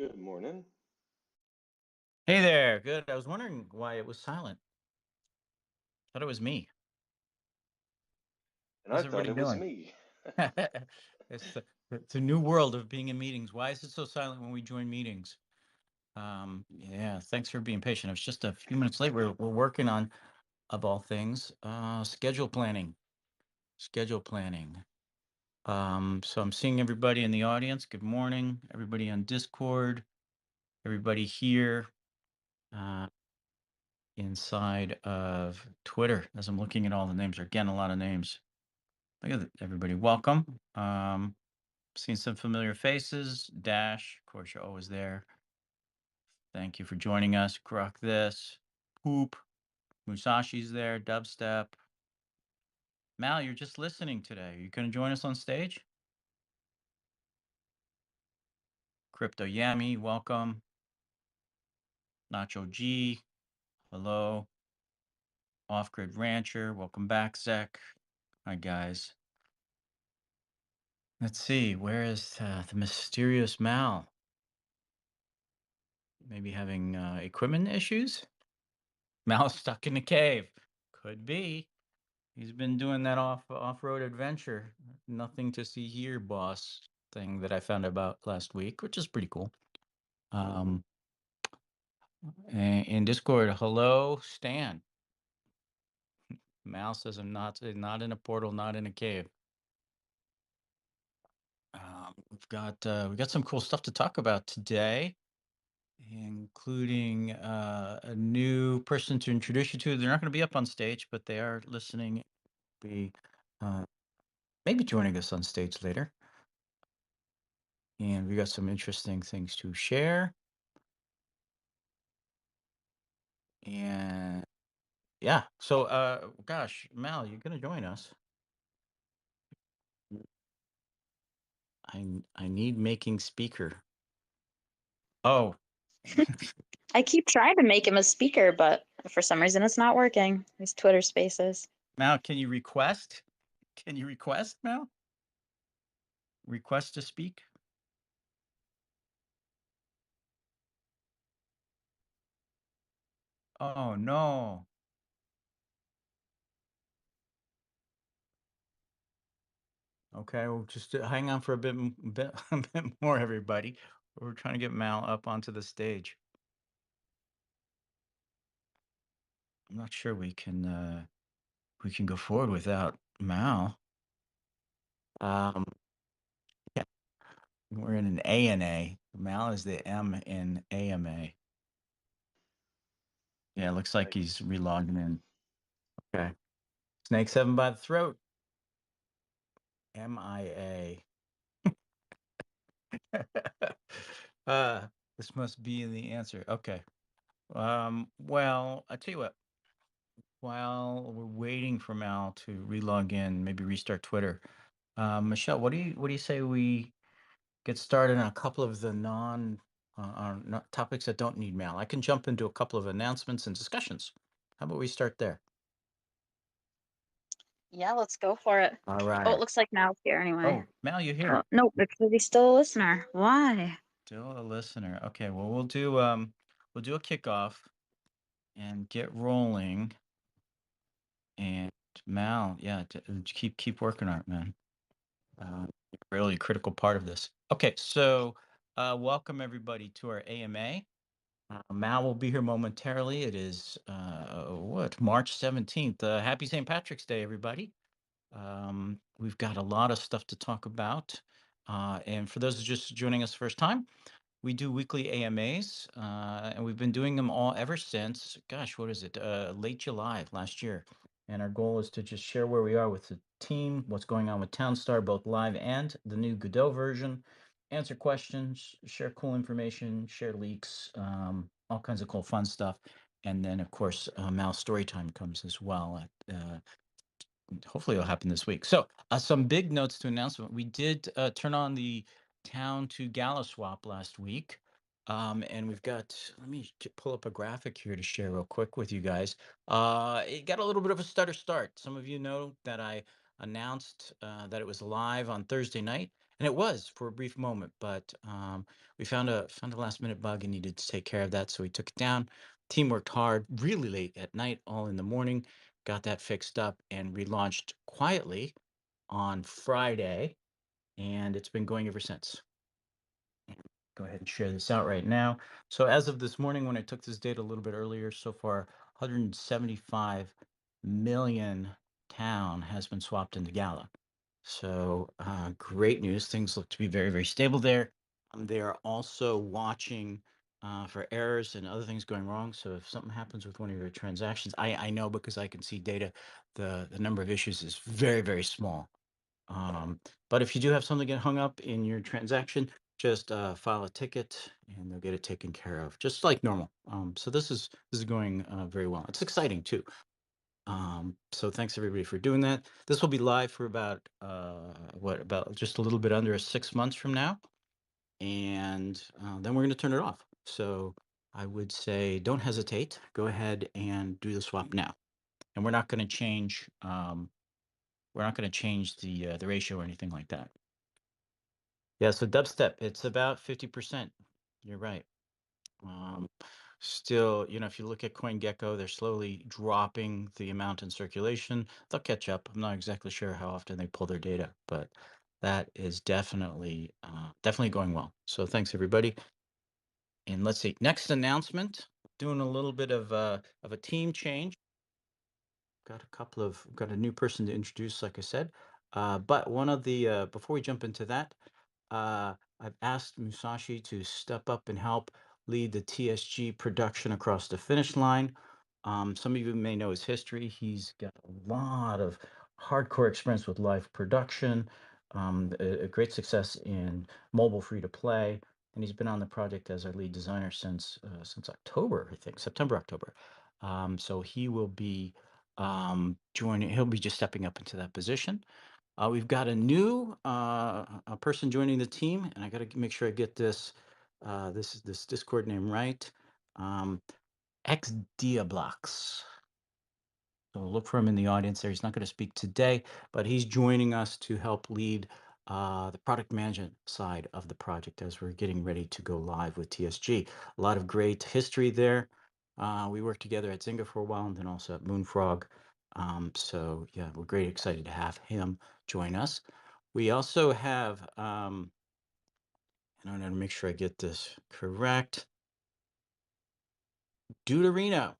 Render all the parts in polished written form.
Good morning. Hey there. Good. I was wondering why it was silent. Thought it was me. And I How's thought everybody it was doing? me. It's a new world of being in meetings. Why is it so silent when we join meetings? Yeah, thanks for being patient. I was just a few minutes late. We're working on, of all things, schedule planning. Schedule planning. So I'm seeing everybody in the audience. Good morning, everybody on Discord, everybody here. Inside of Twitter, as I'm looking at all the names. Again, a lot of names. Look at everybody. Welcome. Seeing some familiar faces. Dash, of course, you're always there. Thank you for joining us. Grok this. Poop. Musashi's there. Dubstep. Mal, you're just listening today. Are you going to join us on stage? Crypto Yami, welcome. Nacho G, hello. Off Grid Rancher, welcome back, Zek. Hi, guys. Let's see, where is the mysterious Mal? Maybe having equipment issues? Mal's stuck in the cave. Could be. He's been doing that off-road adventure. Nothing to see here, boss thing that I found about last week, which is pretty cool. In Discord, hello, Stan. Mal says I'm not in a portal, not in a cave. We've got some cool stuff to talk about today, including a new person to introduce you to. They're not going to be up on stage, but they are listening. Be maybe joining us on stage later. And we got some interesting things to share. And yeah, so gosh, Mal, you're going to join us. I need making speaker. Oh. I keep trying to make him a speaker, but for some reason it's not working. These Twitter spaces. Mal, can you request? Can you request, Mal? Request to speak? Oh, no. Okay, well, just hang on for a bit, a bit more, everybody. We're trying to get Mal up onto the stage. I'm not sure we can go forward without Mal. Yeah, we're in an ANA. Mal is the M in AMA. Yeah, it looks like he's relogging in. Okay. Snakes have him by the throat. MIA. This must be the answer. Okay. Well, I tell you what, while we're waiting for Mal to relog in, maybe restart Twitter. Michelle, what do you say we get started on a couple of the topics that don't need Mal? I can jump into a couple of announcements and discussions. How about we start there? Yeah, let's go for it. All right. Oh, it looks like Mal's here anyway. Oh, Mal, you're here. Oh, nope, it's because he's still a listener. Why? Still a listener. Okay, well we'll do a kickoff and get rolling. And Mal, yeah, keep working on it, man. Really critical part of this. Okay, so welcome everybody to our AMA. Mal will be here momentarily. It is March 17th. Happy St. Patrick's Day, everybody. We've got a lot of stuff to talk about. And for those who are just joining us first time, we do weekly AMAs, and we've been doing them all ever since, gosh, what is it? Late July last year. And our goal is to just share where we are with the team, what's going on with Townstar, both live and the new Godot version, answer questions, share cool information, share leaks, all kinds of cool fun stuff. And then, of course, Mal's story time comes as well. Hopefully it'll happen this week. So some big notes to announcement. We did turn on the Town to Gala swap last week. And we've got, let me pull up a graphic here to share real quick with you guys. It got a little bit of a stutter start. Some of you know that I announced that it was live on Thursday night. And it was for a brief moment, but we found a last minute bug and needed to take care of that, so we took it down. Team worked hard, really late at night, all in the morning, got that fixed up, and relaunched quietly on Friday, and it's been going ever since. Go ahead and share this out right now. So as of this morning, when I took this data a little bit earlier, so far 175 million town has been swapped into Gala. So great news. Things look to be very, very stable there. They are also watching for errors and other things going wrong. So if something happens with one of your transactions, I know because I can see data, the number of issues is very, very small. But if you do have something get hung up in your transaction, just file a ticket and they'll get it taken care of, just like normal. So this is going very well. It's exciting too. So thanks everybody for doing that. This will be live for about about just a little bit under 6 months from now, and then we're going to turn it off. So I would say don't hesitate. Go ahead and do the swap now, and we're not going to change. We're not going to change the ratio or anything like that. Yeah, so dubstep, it's about 50%. You're right. Still, if you look at CoinGecko, they're slowly dropping the amount in circulation. They'll catch up. I'm not exactly sure how often they pull their data, but that is definitely going well. So thanks everybody. And let's see, next announcement. Doing a little bit of a team change. Got a new person to introduce, like I said. But one of the before we jump into that, I've asked Musashi to step up and help lead the TSG production across the finish line. Some of you may know his history. He's got a lot of hardcore experience with live production, a great success in mobile free to play, and he's been on the project as our lead designer since October, I think, September, October. So he will be joining. He'll be just stepping up into that position. We've got a new a person joining the team, and I got to make sure I get this this Discord name right. X Diablox. So look for him in the audience there. He's not going to speak today, but he's joining us to help lead the product management side of the project as we're getting ready to go live with TSG. A lot of great history there. We worked together at Zynga for a while and then also at Moonfrog. So yeah, we're great excited to have him join us. We also have, and I'm going to make sure I get this correct, Deuterino.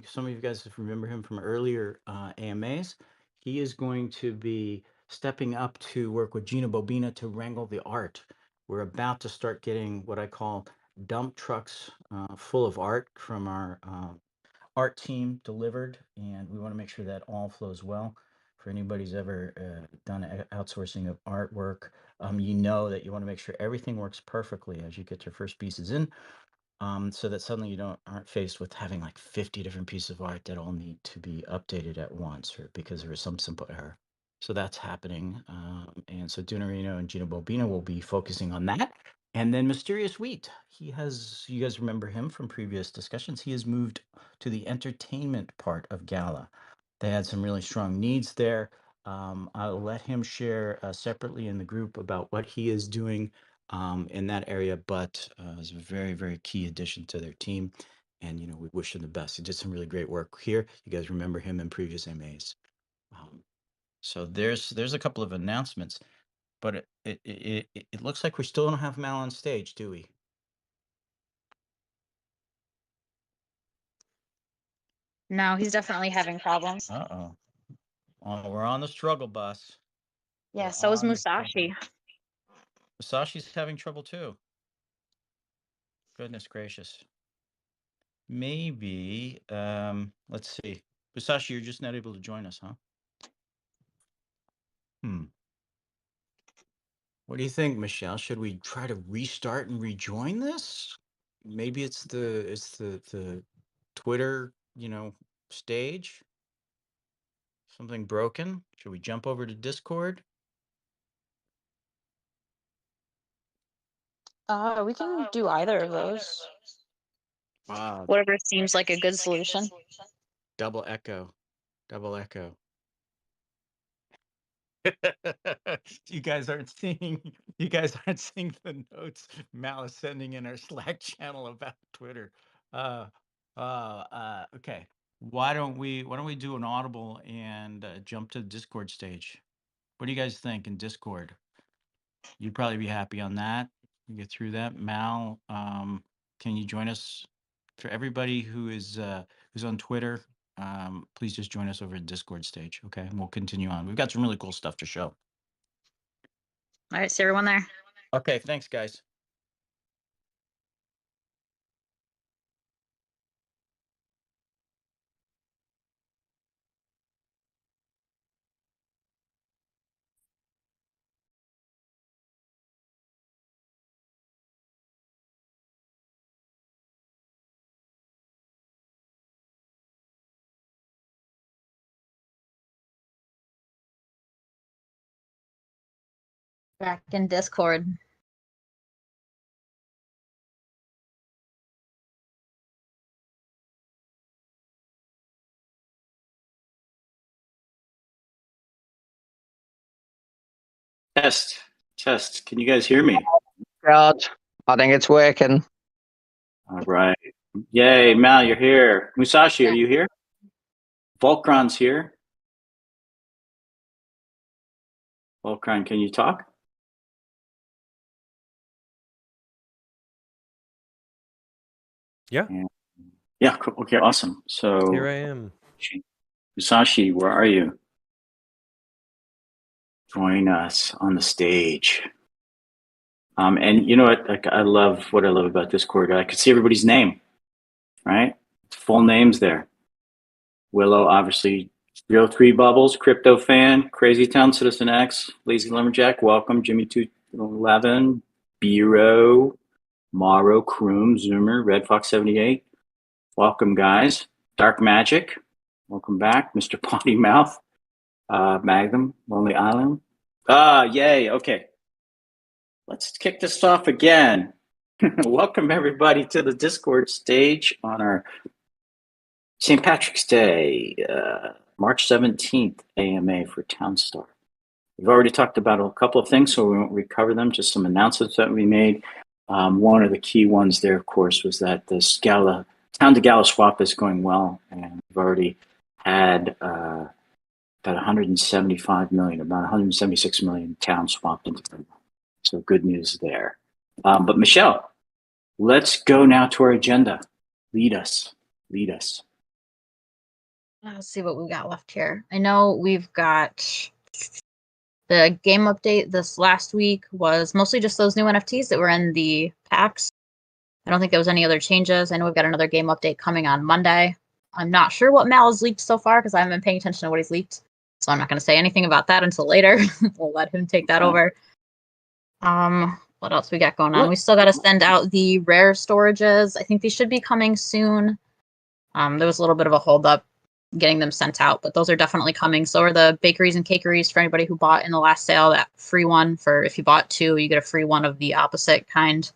Some of you guys remember him from earlier AMAs. He is going to be stepping up to work with Gina Bobina to wrangle the art. We're about to start getting what I call dump trucks full of art from our art team delivered, and we want to make sure that all flows well. For anybody who's ever done outsourcing of artwork, you know that you want to make sure everything works perfectly as you get your first pieces in. So that suddenly you aren't faced with having like 50 different pieces of art that all need to be updated at once, or because there was some simple error. So that's happening. And so Dunarino and Gino Bobina will be focusing on that. And then Mysterious Wheat, you guys remember him from previous discussions. He has moved to the entertainment part of Gala. They had some really strong needs there. I'll let him share separately in the group about what he is doing in that area, but is a very, very key addition to their team. And, we wish him the best. He did some really great work here. You guys remember him in previous MAs. So there's a couple of announcements, but it looks like we still don't have Mal on stage, do we? No, he's definitely having problems. Uh-oh. Oh, we're on the struggle bus. Yeah, We're so is on the struggle. Musashi. Masashi's having trouble too. Goodness gracious. Maybe, let's see. Musashi, you're just not able to join us, huh? What do you think, Michelle? Should we try to restart and rejoin this? Maybe it's the Twitter, stage. Something broken. Should we jump over to Discord? We can do either of those. Wow. Whatever seems like a good solution. Double echo. Double echo. You guys aren't seeing. You guys aren't seeing the notes Mal is sending in our Slack channel about Twitter. Uh, okay. Why don't we do an audible and jump to the Discord stage? What do you guys think in Discord? You'd probably be happy on that. You get through that. Mal, can you join us? For everybody who's on Twitter, please just join us over at Discord stage, okay? And we'll continue on. We've got some really cool stuff to show. All right, see everyone there. Okay, thanks, guys. Back in Discord. Test. Can you guys hear me? God, I think it's working. All right. Yay, Mal, you're here. Musashi, are you here? Volcron's here. Volcron, can you talk? Yeah. Yeah, cool. Okay, awesome. So Here I am. Musashi, where are you? Join us on the stage. And you know what? Like, I love about Discord. I could see everybody's name, right? Full names there. Willow, obviously, 03 Bubbles, Crypto Fan, Crazy Town Citizen X, Lazy Lumberjack, welcome, Jimmy 211, Biro, Morrow, Kroom, Zoomer, Red Fox 78. Welcome, guys. Dark Magic, welcome back. Mr. Potty Mouth, Magnum, Lonely Island. Yay, okay. Let's kick this off again. Welcome, everybody, to the Discord stage on our St. Patrick's Day, March 17th AMA for Townstar. We've already talked about a couple of things, so we won't recover them, just some announcements that we made. One of the key ones there, of course, was that this Town to Gala swap is going well, and we've already had about 175 million, about 176 million towns swapped into them. So good news there. But Michelle, let's go now to our agenda. Lead us. Let's see what we've got left here. I know we've got the game update this last week was mostly just those new NFTs that were in the packs. I don't think there was any other changes. I know we've got another game update coming on Monday. I'm not sure what Mal has leaked so far because I haven't been paying attention to what he's leaked. So I'm not going to say anything about that until later. We'll let him take that over. What else we got going on? We still got to send out the rare storages. I think these should be coming soon. There was a little bit of a holdup getting them sent out, but those are definitely coming. So are the bakeries and cakeries for anybody who bought in the last sale. That free one for if you bought two, you get a free one of the opposite kind.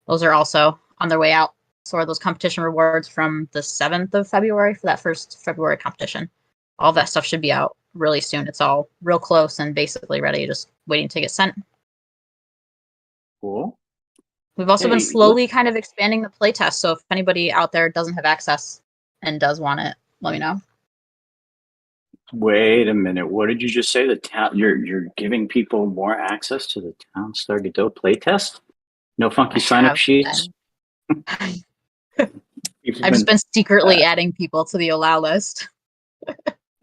Those are also on their way out. So are those competition rewards from the 7th of February for that first February competition. All that stuff should be out really soon. It's all real close and basically ready, just waiting to get sent. Cool. We've also been slowly kind of expanding the playtest. So if anybody out there doesn't have access and does want it, let me know. Wait a minute. What did you just say? You're giving people more access to the Townstar Godot playtest? No funky sign-up sheets? I've just been secretly adding people to the allow list.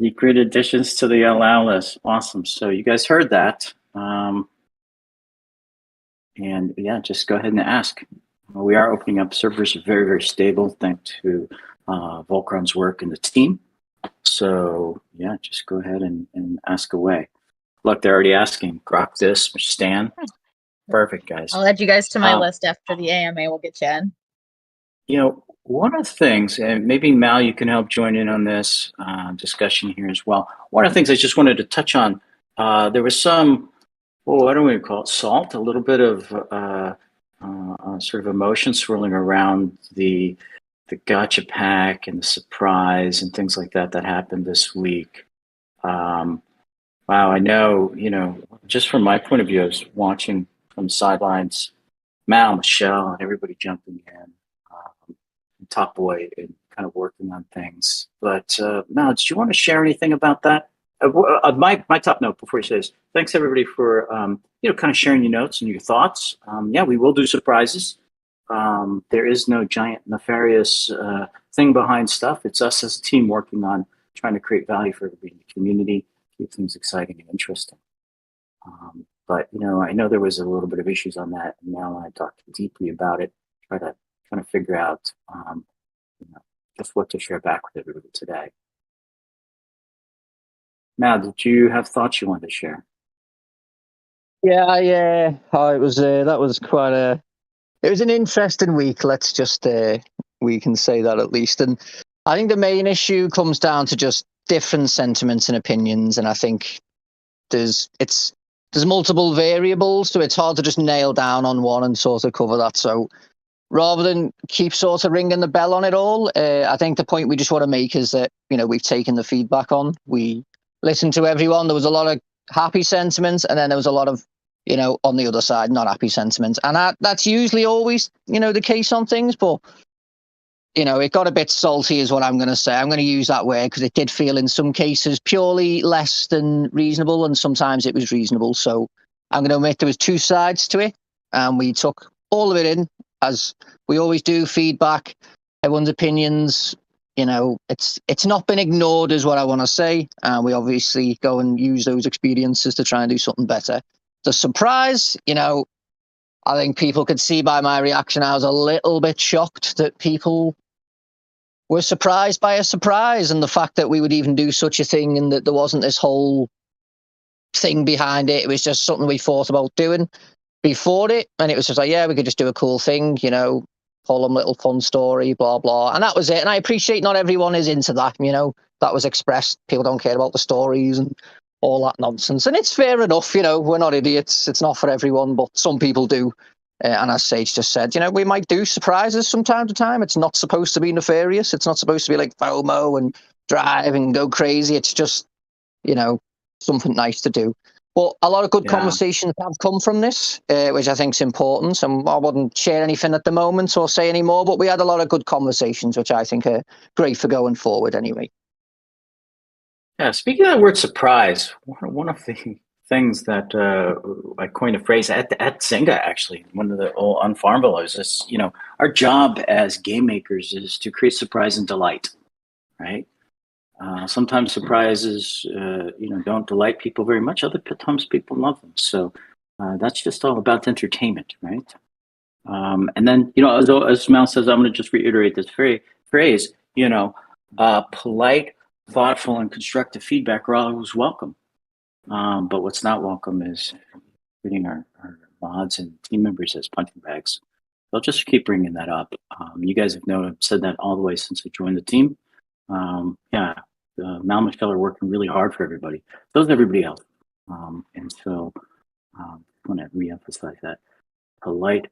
Secret additions to the allow list. Awesome. So you guys heard that. And yeah, just go ahead and ask. We are opening up. Servers are very, very stable thanks to Volcron's work and the team. So yeah, just go ahead and ask away. Look, they're already asking. Grok this, Stan. Perfect, guys. I'll add you guys to my list after the AMA. We'll get you in. You know, one of the things, and maybe Mal, you can help join in on this discussion here as well. One of the things I just wanted to touch on, there was some, I don't want to call it salt, a little bit of sort of emotion swirling around the gotcha pack and the surprise and things like that happened this week. Wow, I know, just from my point of view, I was watching from the sidelines, Mal, Michelle, and everybody jumping in, Top Boy, and kind of working on things. But Mal, did you want to share anything about that? My top note before you say this, thanks everybody for, kind of sharing your notes and your thoughts. Yeah, we will do surprises. There is no giant nefarious thing behind stuff. It's us as a team working on trying to create value for everybody in the community, keep things exciting and interesting. But I know there was a little bit of issues on that, and now I talked deeply about it, trying to figure out just what to share back with everybody today. Now, did you have thoughts you wanted to share? Yeah. Oh, it was that was quite a. It was an interesting week. Let's just we can say that at least. And I think the main issue comes down to just different sentiments and opinions. And I think there's multiple variables, so it's hard to just nail down on one and sort of cover that. So rather than keep sort of ringing the bell on it all, I think the point we just want to make is that we've taken the feedback on. We listened to everyone. There was a lot of happy sentiments, and then there was a lot of on the other side, not happy sentiments. And that's usually always, the case on things. But, it got a bit salty is what I'm going to say. I'm going to use that word because it did feel in some cases purely less than reasonable. And sometimes it was reasonable. So I'm going to admit there was two sides to it. And we took all of it in, as we always do, feedback, everyone's opinions. It's not been ignored is what I want to say. And we obviously go and use those experiences to try and do something better. The surprise, I think people could see by my reaction, I was a little bit shocked that people were surprised by a surprise, and the fact that we would even do such a thing and that there wasn't this whole thing behind it. It was just something we thought about doing before it, and it was just like, yeah, we could just do a cool thing, pull them little fun story, blah, blah. And that was it. And I appreciate not everyone is into that, that was expressed. People don't care about the stories and all that nonsense. And it's fair enough, we're not idiots. It's not for everyone, but some people do. And as Sage just said, we might do surprises from time to time. It's not supposed to be nefarious. It's not supposed to be like FOMO and drive and go crazy. It's just, something nice to do. But a lot of good conversations have come from this, which I think is important. And I wouldn't share anything at the moment or say any more, but we had a lot of good conversations, which I think are great for going forward anyway. Yeah, speaking of that word surprise, one of the things that I coined a phrase at Zynga, actually, one of the old Unfarmable is, our job as game makers is to create surprise and delight, right? Sometimes surprises, don't delight people very much. Other times people love them. So that's just all about entertainment, right? And then, as Mal says, I'm going to just reiterate this phrase, polite, thoughtful, and constructive feedback are always welcome. But what's not welcome is treating our mods and team members as punching bags. I'll just keep bringing that up. You guys have said that all the way since I joined the team. Mal and Michelle are working really hard for everybody. So is everybody else. And so I want to reemphasize that. Polite,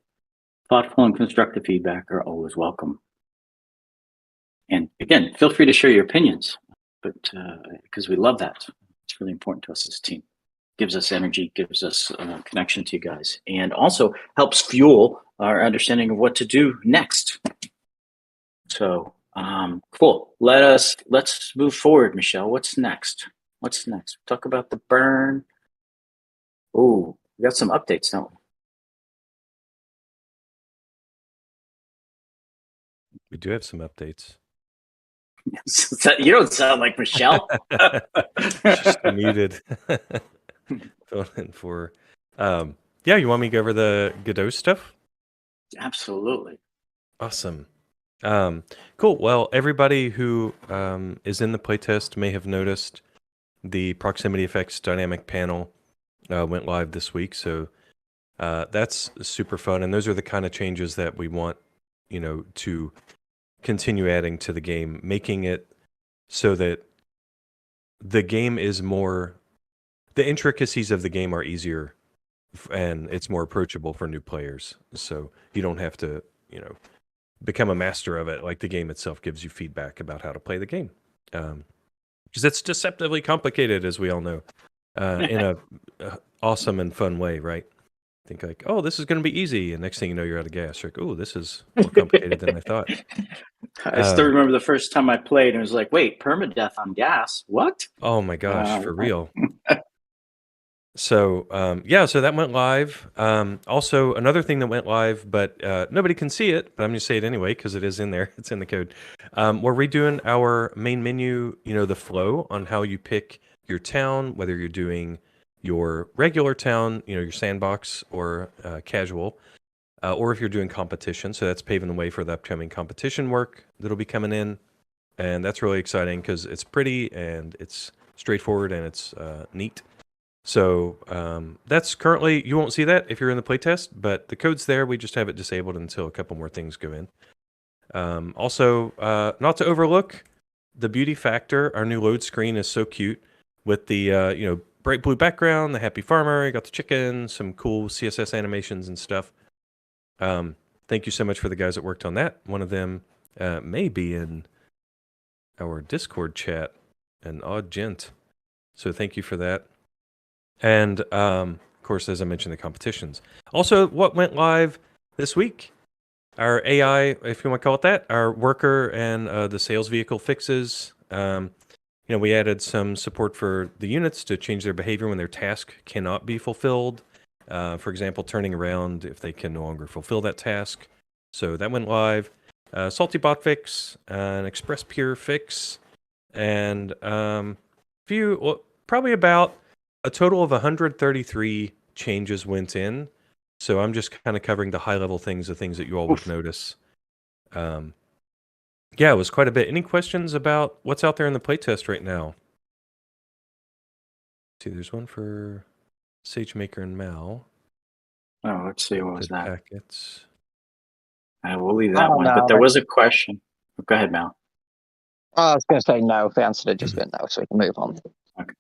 thoughtful, and constructive feedback are always welcome. And again, feel free to share your opinions, but because we love that. It's really important to us as a team. Gives us energy, gives us connection to you guys, and also helps fuel our understanding of what to do next. So cool. Let's move forward, Michelle. What's next? Talk about the burn. Oh, we got some updates, don't we? We do have some updates. You don't sound like Michelle. Just muted. For you want me to go over the Godot stuff? Absolutely. Awesome. Cool. Well, everybody who is in the playtest may have noticed the proximity effects dynamic panel went live this week. So that's super fun. And those are the kind of changes that we want, to continue adding to the game, making it so that the game is more, the intricacies of the game are easier and it's more approachable for new players. So you don't have to, become a master of it. Like the game itself gives you feedback about how to play the game. Because it's deceptively complicated, as we all know. in a awesome and fun way, right? Think like, oh, this is going to be easy, and next thing you know, you're out of gas. You're like, oh, this is more complicated than I thought. I still remember the first time I played, and it was like, wait, permadeath on gas? What? Oh my gosh, for real. So yeah, so that went live. Also, another thing that went live, but nobody can see it, but I'm going to say it anyway because it is in there. It's in the code. We're redoing our main menu, the flow on how you pick your town, whether you're doing your regular town, your sandbox or casual, or if you're doing competition. So that's paving the way for the upcoming competition work that'll be coming in. And that's really exciting because it's pretty and it's straightforward and it's neat. So that's currently, you won't see that if you're in the playtest, but the code's there. We just have it disabled until a couple more things go in. Also, not to overlook the beauty factor, our new load screen is so cute with the, bright blue background, the happy farmer, you got the chicken, some cool CSS animations and stuff. Thank you so much for the guys that worked on that. One of them may be in our Discord chat, an odd gent. So thank you for that. And, of course, as I mentioned, the competitions. Also, what went live this week? Our AI, if you want to call it that, our worker and the sales vehicle fixes. We added some support for the units to change their behavior when their task cannot be fulfilled. For example, turning around if they can no longer fulfill that task. So that went live. Salty bot fix, an express peer fix, and probably about a total of 133 changes went in. So I'm just kind of covering the high level things, the things that you all would notice. Yeah, it was quite a bit. Any questions about what's out there in the playtest right now? See, there's one for SageMaker and Mal. Oh, let's see. What was that? Packets. We'll leave that one. But there was a question. Go ahead, Mal. I was going to say no. If the answer had just been no, so we can move on. Okay.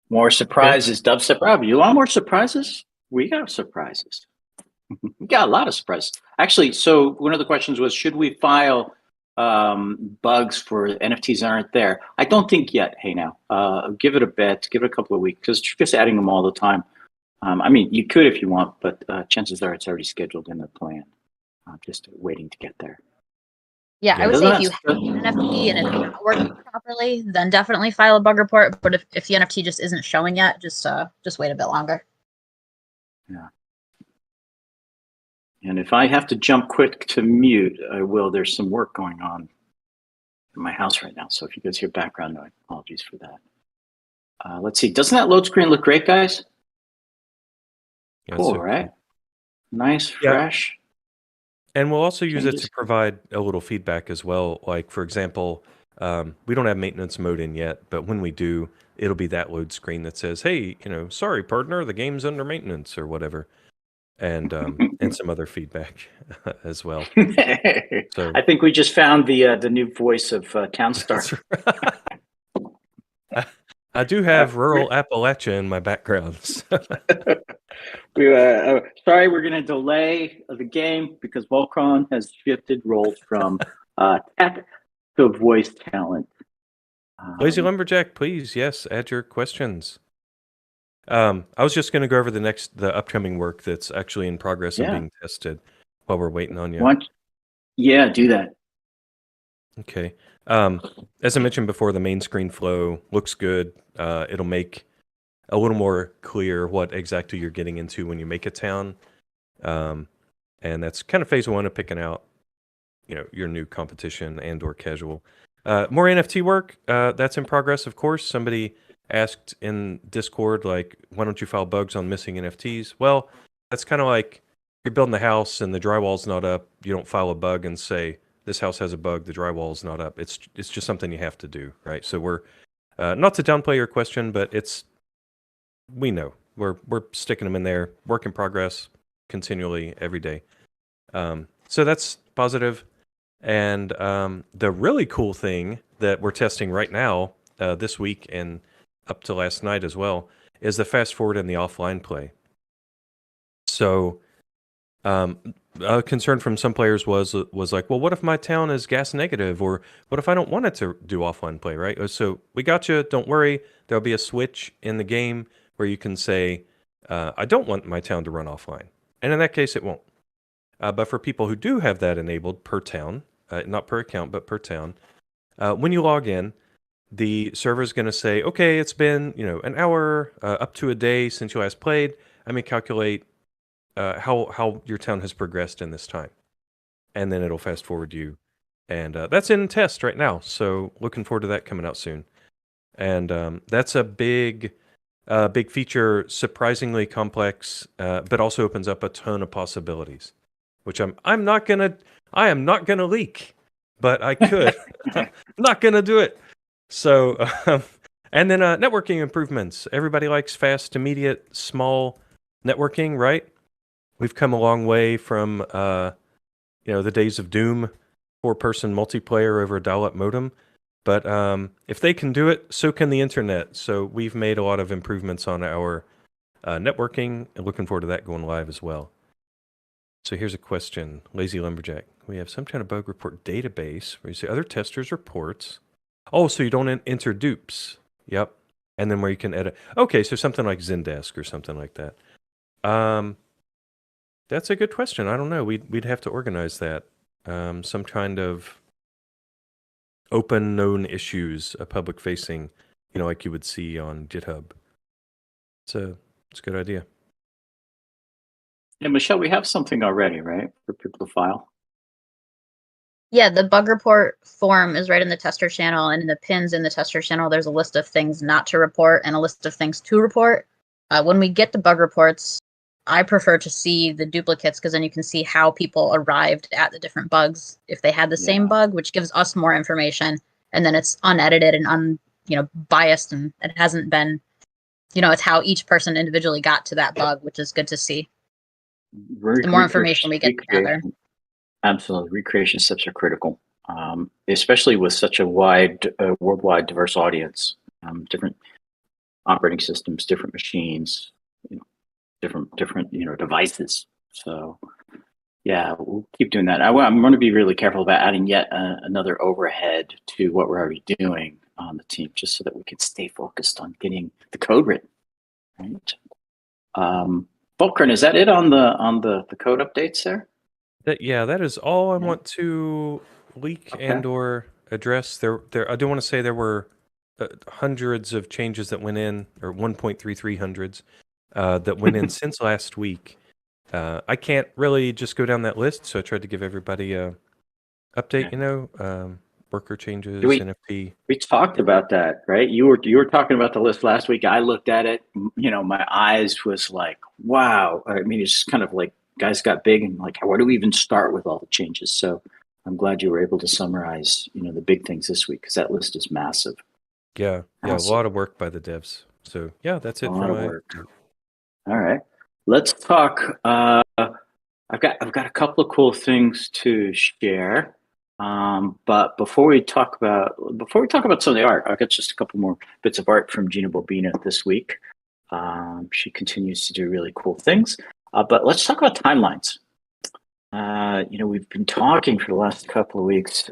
More surprises. DubstepRod, you want more surprises? We got surprises. We got a lot of surprises. Actually, so one of the questions was, should we file bugs for NFTs that aren't there? I don't think yet. Hey, now, give it a bit. Give it a couple of weeks because you're just adding them all the time. I mean, you could if you want, but chances are it's already scheduled in the plan. Just waiting to get there. Yeah, I would say if you have an NFT and it's not working properly, then definitely file a bug report. But if the NFT just isn't showing yet, just wait a bit longer. Yeah. And if I have to jump quick to mute, I will. There's some work going on in my house right now. So if you guys hear background noise, apologies for that. Let's see. Doesn't that load screen look great, guys? Yeah, cool, right? Nice, fresh. And we'll also use it to provide a little feedback as well. Like, for example, we don't have maintenance mode in yet, but when we do, it'll be that load screen that says, hey, sorry, partner, the game's under maintenance or whatever. And some other feedback as well. So I think we just found the new voice of Townstar. I do have rural Appalachia in my background. Sorry, we're going to delay the game because Volcron has shifted roles from tech to voice talent. Lazy Lumberjack, please, yes, add your questions. I was just going to go over the upcoming work that's actually in progress and being tested while we're waiting on you. Yeah, do that. Okay. As I mentioned before, the main screen flow looks good. It'll make a little more clear what exactly you're getting into when you make a town. And that's kind of phase one of picking out, your new competition and or casual. More NFT work, that's in progress, of course. Somebody asked in Discord, like, why don't you file bugs on missing NFTs? Well, that's kind of like you're building a house and the drywall's not up. You don't file a bug and say, this house has a bug, the drywall's not up. It's just something you have to do, right? So we're, not to downplay your question, but we know. We're sticking them in there, work in progress, continually, every day. So that's positive. And the really cool thing that we're testing right now, this week and up to last night as well, is the fast forward and the offline play. So a concern from some players was like, well, what if my town is gas negative, or what if I don't want it to do offline play, right? So we got you. Don't worry. There'll be a switch in the game where you can say, I don't want my town to run offline, and in that case, it won't. But for people who do have that enabled per town, not per account, but per town, when you log in, the server is going to say, okay, it's been an hour up to a day since you last played. I may calculate how your town has progressed in this time, and then it'll fast forward you, and that's in test right now. So looking forward to that coming out soon, and that's a big feature, surprisingly complex, but also opens up a ton of possibilities, which I am not gonna leak, but I could. I'm not gonna do it. So, and then networking improvements. Everybody likes fast, immediate, small networking, right? We've come a long way from the days of Doom, 4-person multiplayer over a dial-up modem. But if they can do it, so can the internet. So we've made a lot of improvements on our networking, and looking forward to that going live as well. So here's a question, Lazy Lumberjack. We have some kind of bug report database where you say other testers' reports. Oh, so you don't enter dupes. Yep. And then where you can edit. Okay, so something like Zendesk or something like that. That's a good question. I don't know. We'd have to organize that. Some kind of open known issues, public facing, like you would see on GitHub. It's a good idea. Yeah, Michelle, we have something already, right, for people to file? Yeah, the bug report form is right in the tester channel, and in the pins in the tester channel, there's a list of things not to report and a list of things to report. When we get the bug reports, I prefer to see the duplicates because then you can see how people arrived at the different bugs if they had the same bug, which gives us more information. And then it's unedited and biased, and it hasn't been, it's how each person individually got to that bug, which is good to see. The more information we get together. Absolutely. Recreation steps are critical, especially with such a wide, worldwide diverse audience, different operating systems, different machines, different devices. So yeah, we'll keep doing that. I'm going to be really careful about adding yet another overhead to what we're already doing on the team, just so that we can stay focused on getting the code written. Right. Volkern, is that it on the code updates there? That is all I want to leak and or address. There. I do want to say there were hundreds of changes that went in, or 1.33 hundreds that went in since last week. I can't really just go down that list, so I tried to give everybody a update. Worker changes, NFT. We talked about that, right? You were talking about the list last week. I looked at it. My eyes was like, wow. I mean, it's just kind of like, guys got big and like, where do we even start with all the changes? So I'm glad you were able to summarize, the big things this week, because that list is massive. Yeah, a lot of work by the devs. So yeah, that's it for my work. All right, let's talk. I've got a couple of cool things to share. But before we talk about some of the art, I've got just a couple more bits of art from Gina Bobina this week. She continues to do really cool things. But let's talk about timelines. We've been talking for the last couple of weeks.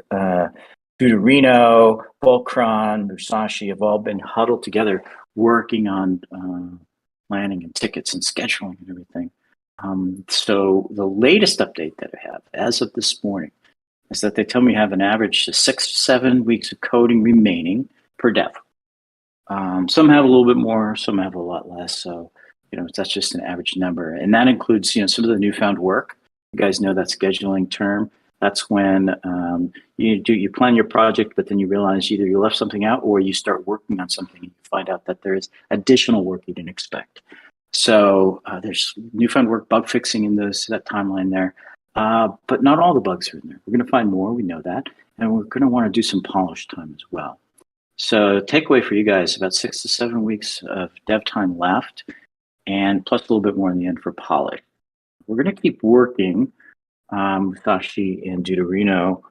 Duderino, Volkron, Musashi have all been huddled together working on planning and tickets and scheduling and everything. So the latest update that I have, as of this morning, is that they tell me I have an average of 6 to 7 weeks of coding remaining per dev. Some have a little bit more, some have a lot less. So, that's just an average number. And that includes, some of the newfound work. You guys know that scheduling term. That's when you plan your project, but then you realize either you left something out or you start working on something and you find out that there's additional work you didn't expect. So there's newfound work, bug fixing in that timeline there. But not all the bugs are in there. We're going to find more, we know that. And we're going to want to do some polish time as well. So takeaway for you guys, about 6 to 7 weeks of dev time left, and plus a little bit more in the end for polish. We're going to keep working, Musashi and Duderino,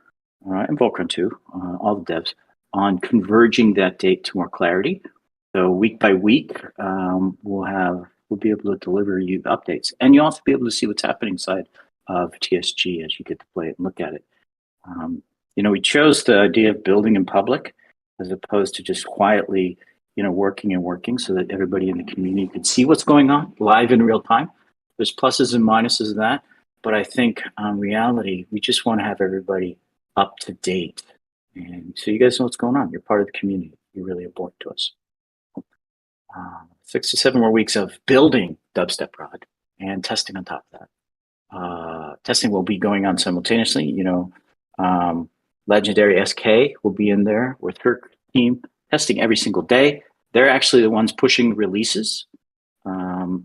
and Volkron too, all the devs, on converging that date to more clarity. So week by week, we'll be able to deliver you updates, and you'll also be able to see what's happening inside of TSG as you get to play it and look at it. We chose the idea of building in public as opposed to just quietly, working so that everybody in the community could see what's going on live in real time. There's pluses and minuses of that, but I think on reality, we just want to have everybody up to date. And so you guys know what's going on. You're part of the community. You're really important to us. 6 to 7 more weeks of building DubstepRod and testing on top of that. Testing will be going on simultaneously. Legendary SK will be in there with her team testing every single day. They're actually the ones pushing releases.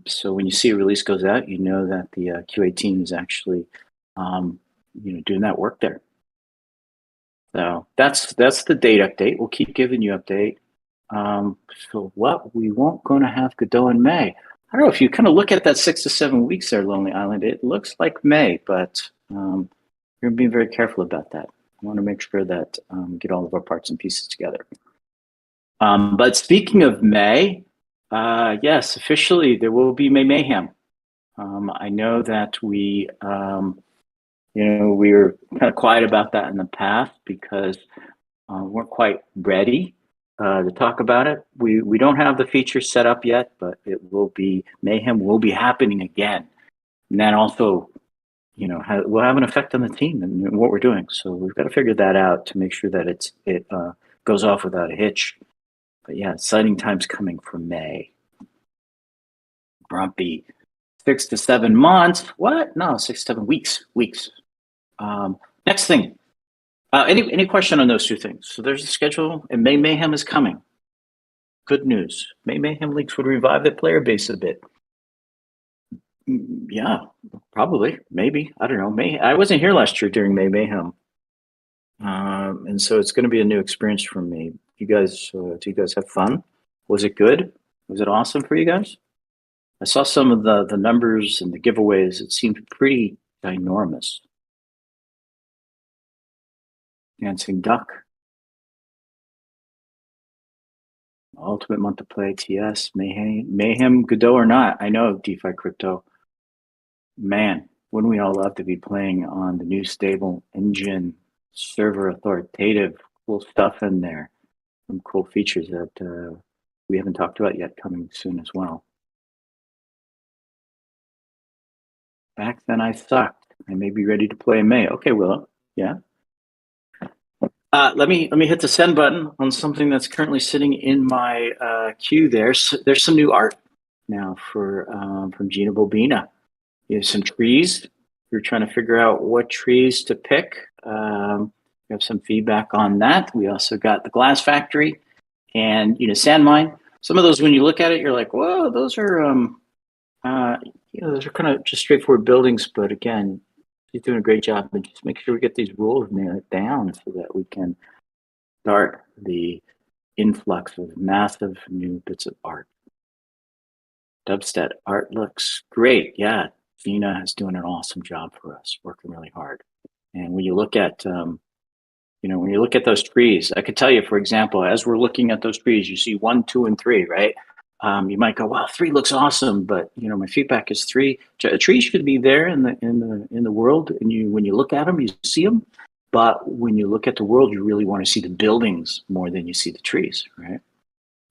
So when you see a release goes out, you know that the QA team is actually, doing that work there. So that's the date update. We'll keep giving you update. So what we won't going to have Godot in May. I don't know if you kind of look at that 6 to 7 weeks there, Lonely Island. It looks like May, but we're going to be very careful about that. I want to make sure that get all of our parts and pieces together. But speaking of May, yes, officially there will be May Mayhem. I know that we were kind of quiet about that in the past because we weren't quite ready to talk about it. We don't have the features set up yet, but it will be Mayhem will be happening again, and that also, will have an effect on the team and what we're doing. So we've got to figure that out to make sure that it goes off without a hitch. But yeah, exciting times coming for May. Grumpy. 6 to 7 months. What? No, 6 to 7 weeks. Next thing. Any question on those two things? So there's a schedule, and May Mayhem is coming. Good news. May Mayhem leaks would revive the player base a bit. Yeah, probably, maybe. I don't know. I wasn't here last year during May Mayhem, and so it's going to be a new experience for me. Do you guys have fun? Was it good? Was it awesome for you guys? I saw some of the numbers and the giveaways. It seemed pretty ginormous. Dancing Duck. Ultimate month to play, TS, Mayhem, Godot or not. I know, DeFi Crypto. Man, wouldn't we all love to be playing on the new stable engine, server authoritative, cool stuff in there. Some cool features that we haven't talked about yet coming soon as well. Back then I sucked. I may be ready to play in May. Okay, Willow. Yeah. Let me hit the send button on something that's currently sitting in my queue there. So there's some new art now from Gina Bobina. You have some trees. You're trying to figure out what trees to pick. We have some feedback on that. We also got the Glass Factory and Sand Mine. Some of those, when you look at it, you're like, whoa, those are those are kind of just straightforward buildings. But again, he's doing a great job. And just make sure we get these rules nailed down so that we can start the influx of massive new bits of art. Dubstep art looks great. Yeah, Gina is doing an awesome job for us, working really hard. And when you look at when you look at those trees, I could tell you, for example, as we're looking at those trees, you see 1, 2, and 3, right? You might go, wow, 3 looks awesome, but my feedback is 3. A tree should be there in the world, and when you look at them, you see them. But when you look at the world, you really want to see the buildings more than you see the trees, right?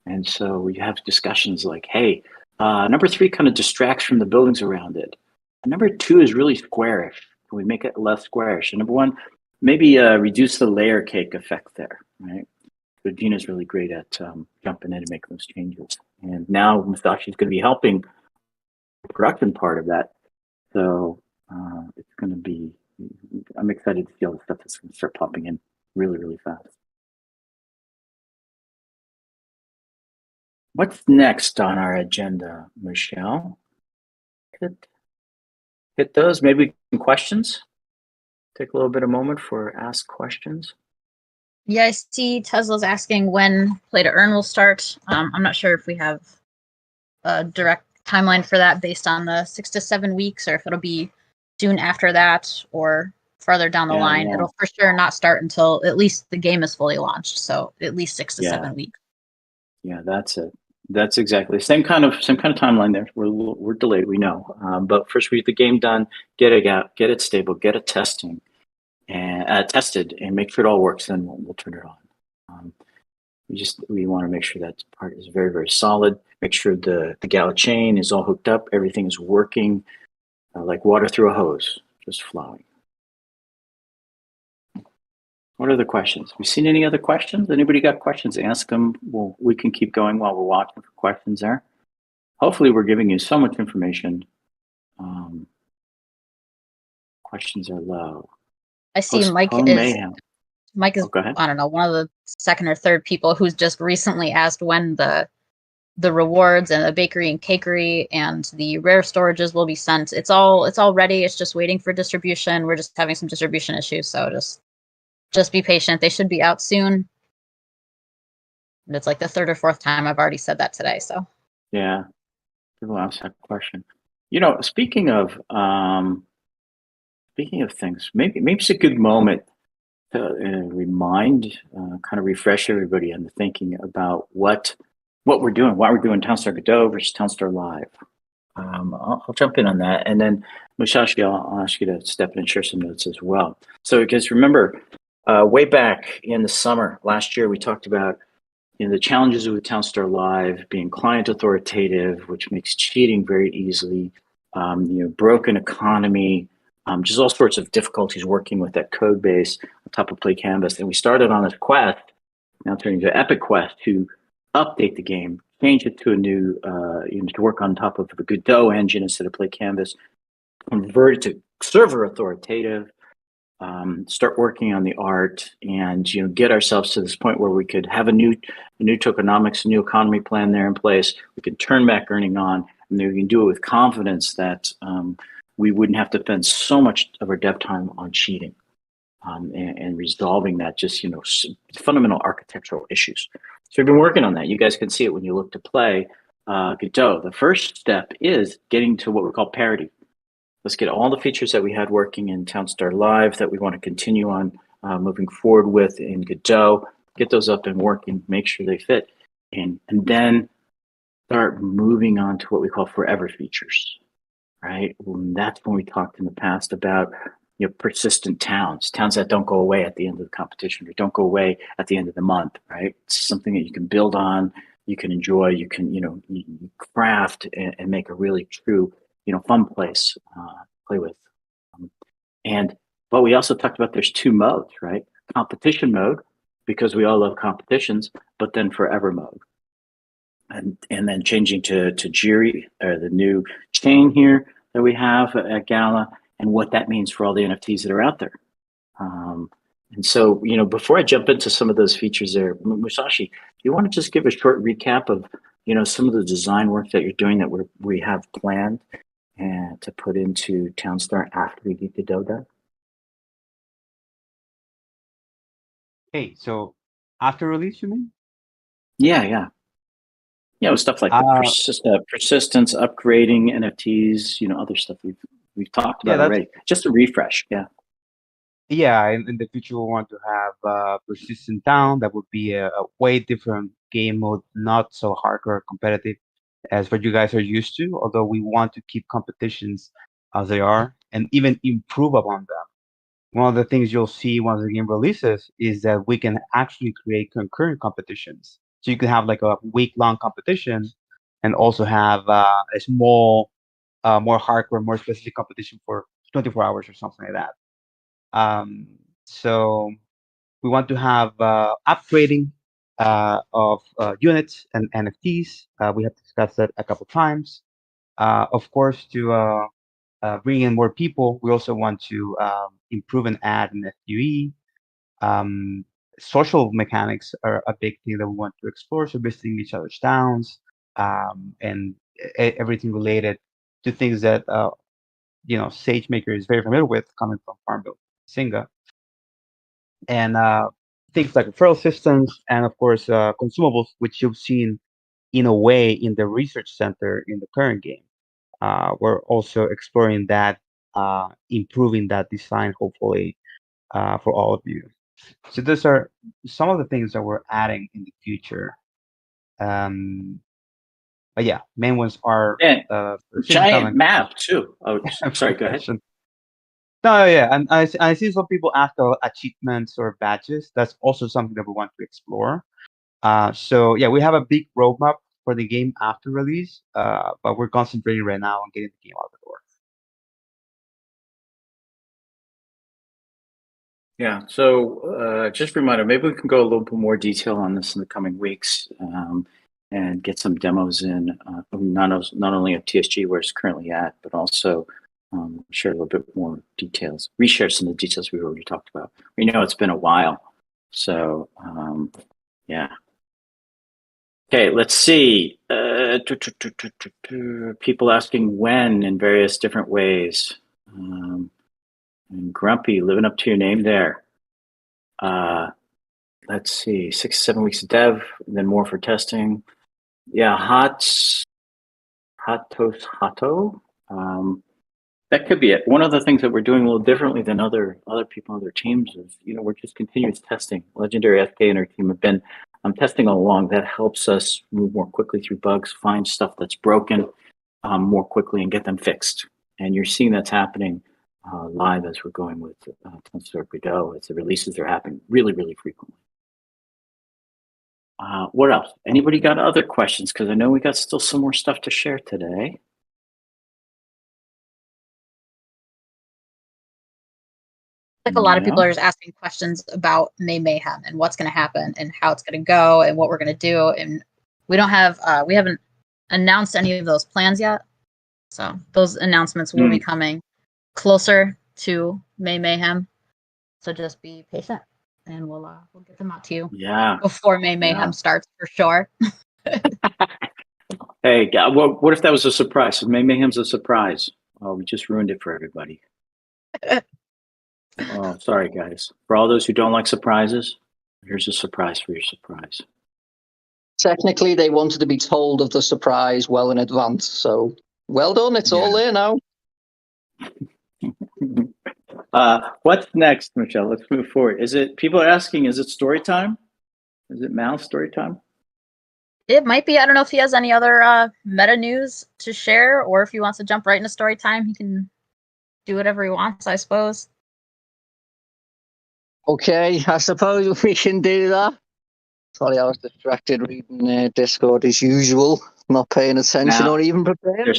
And so we have discussions like, hey, number 3 kind of distracts from the buildings around it. And number 2 is really squarish. Can we make it less squarish? And number 1, maybe reduce the layer cake effect there, right? So Gina's really great at jumping in and making those changes. And now Musashi's going to be helping the production part of that. So it's going to be, I'm excited to see all the stuff that's going to start popping in really, really fast. What's next on our agenda, Michelle? Hit those, maybe some questions. Take a little bit of moment for ask questions. Yeah, I see Tesla's asking when Play to Earn will start. I'm not sure if we have a direct timeline for that based on the 6 to 7 weeks, or if it'll be soon after that or farther down the line. Yeah. It'll for sure not start until at least the game is fully launched. So at least 6 to 7 weeks. Yeah, that's it. That's exactly same kind of timeline there. We're delayed, we know, but first we get the game done, get it out, get it stable, get it testing and tested, and make sure it all works. Then we'll turn it on. We want to make sure that part is very, very solid. Make sure the Gala chain is all hooked up, everything is working like water through a hose, just flowing. What are the questions? We seen any other questions? Anybody got questions? Ask them. Well, we can keep going while we're watching for questions there. Hopefully we're giving you so much information. Questions are low. I see Mike Postpone is mayhem. Oh, go ahead. I don't know, one of the second or third people who's just recently asked when the rewards and the bakery and cakery and the rare storages will be sent. It's all ready. It's just waiting for distribution. We're just having some distribution issues, so just be patient. They should be out soon. And it's like the third or fourth time I've already said that today. So Yeah, people ask that question. Speaking of things, maybe it's a good moment to remind, kind of refresh everybody on the thinking about what we're doing, why we're doing Townstar Godot versus Townstar Live. I'll jump in on that, and then Musashi, I'll ask you to step in and share some notes as well. So, because remember, way back in the summer last year, we talked about the challenges with Townstar Live being client authoritative, which makes cheating very easily. Broken economy, just all sorts of difficulties working with that code base on top of Play Canvas. And we started on this quest, now turning to Epic Quest, to update the game, change it to a new, to work on top of the Godot engine instead of Play Canvas, convert it to server authoritative, start working on the art, and get ourselves to this point where we could have a new tokenomics, a new economy plan there in place. We can turn back earning on, and then we can do it with confidence that we wouldn't have to spend so much of our dev time on cheating and resolving that just fundamental architectural issues. So we've been working on that. You guys can see it when you look to play Godot. The first step is getting to what we call parity. Let's get all the features that we had working in Townstar Live that we want to continue on moving forward with in Godot, get those up and working, make sure they fit, and then start moving on to what we call forever features, right? That's when we talked in the past about persistent towns that don't go away at the end of the competition or don't go away at the end of the month, right? It's something that you can build on, you can enjoy, you can you craft and make a really true fun place to play with. But we also talked about there's two modes, right? Competition mode, because we all love competitions, but then forever mode. And then changing to Jiri, or the new chain here that we have at Gala, and what that means for all the NFTs that are out there. And so, before I jump into some of those features there, Musashi, you want to just give a short recap of, some of the design work that you're doing that we have planned and to put into Townstar after we get Godot done? Hey, so after release, you mean? Yeah. Stuff like persistence, upgrading NFTs, other stuff we've talked about already. Just a refresh, yeah. Yeah, in the future, we want to have persistent town. That would be a way different game mode, not so hardcore competitive as what you guys are used to, although we want to keep competitions as they are and even improve upon them. One of the things you'll see once the game releases is that we can actually create concurrent competitions. So you can have like a week-long competition and also have a small, more hardcore, more specific competition for 24 hours or something like that. So we want to have upgrading of units and NFTs. We have discussed that a couple times. Of course, to bring in more people, we also want to improve and add an FUE. Social mechanics are a big thing that we want to explore. So visiting each other's towns and everything related to things that SageMaker is very familiar with, coming from Farmville, Singa. And things like referral systems and, of course, consumables, which you've seen in a way in the research center in the current game. We're also exploring that, improving that design, hopefully, for all of you. So those are some of the things that we're adding in the future. But yeah, main ones are And Persistent Town giant and map too. Oh, sorry. Go ahead. No, yeah, and I see some people ask about achievements or badges. That's also something that we want to explore. So yeah, we have a big roadmap for the game after release, but we're concentrating right now on getting the game out the door. Yeah. So just a reminder, maybe we can go a little bit more detail on this in the coming weeks, and get some demos in, not only of TSG where it's currently at, but also share a little bit more details, reshare some of the details we've already talked about. We know it's been a while, so yeah. Okay, let's see. People asking when in various different ways. And Grumpy, living up to your name there. Let's see, 6 to 7 weeks of dev, and then more for testing. Yeah, Hot Toast Hotto. That could be it. One of the things that we're doing a little differently than other people, other teams is, we're just continuous testing. Legendary FK and our team have been testing all along. That helps us move more quickly through bugs, find stuff that's broken more quickly, and get them fixed. And you're seeing that's happening live as we're going with Townstar Godot, as the releases are happening really, really frequently. What else? Anybody got other questions? Because I know we got still some more stuff to share today. Like a lot of people are just asking questions about May Mayhem and what's going to happen and how it's going to go and what we're going to do. And we don't have, we haven't announced any of those plans yet. So those announcements will be coming closer to May Mayhem. So just be patient, and we'll get them out to you. Yeah. Before May Mayhem starts, for sure. Hey, what if that was a surprise? May Mayhem's a surprise. Oh, we just ruined it for everybody. Oh, sorry, guys. For all those who don't like surprises, here's a surprise for your surprise. Technically, they wanted to be told of the surprise well in advance. So, well done. It's all there now. What's next, Michelle? Let's move forward. People are asking, is it story time? Is it Mal's story time? It might be. I don't know if he has any other meta news to share, or if he wants to jump right into story time. He can do whatever he wants, I suppose. Okay, I suppose we can do that. Sorry, I was distracted reading Discord as usual, not paying attention or even preparing. They're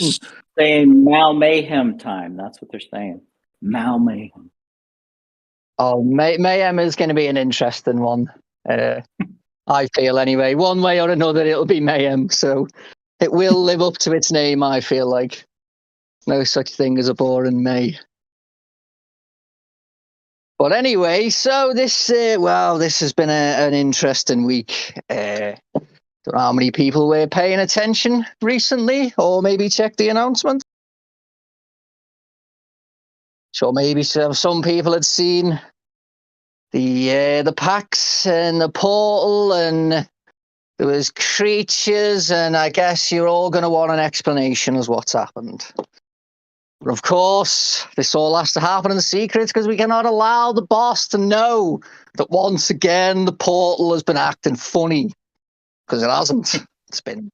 saying Mal Mayhem time. That's what they're saying. Mal Mayhem. Oh, Mayhem is going to be an interesting one. I feel anyway. One way or another, it'll be Mayhem. So it will live up to its name, I feel like. No such thing as a boring May. But anyway, so this has been an interesting week. Don't know how many people were paying attention recently, or maybe checked the announcement. So maybe some people had seen the packs and the portal, and there was creatures, and I guess you're all going to want an explanation as what's happened. But of course, this all has to happen in secret because we cannot allow the boss to know that once again the portal has been acting funny. Because it hasn't. It's been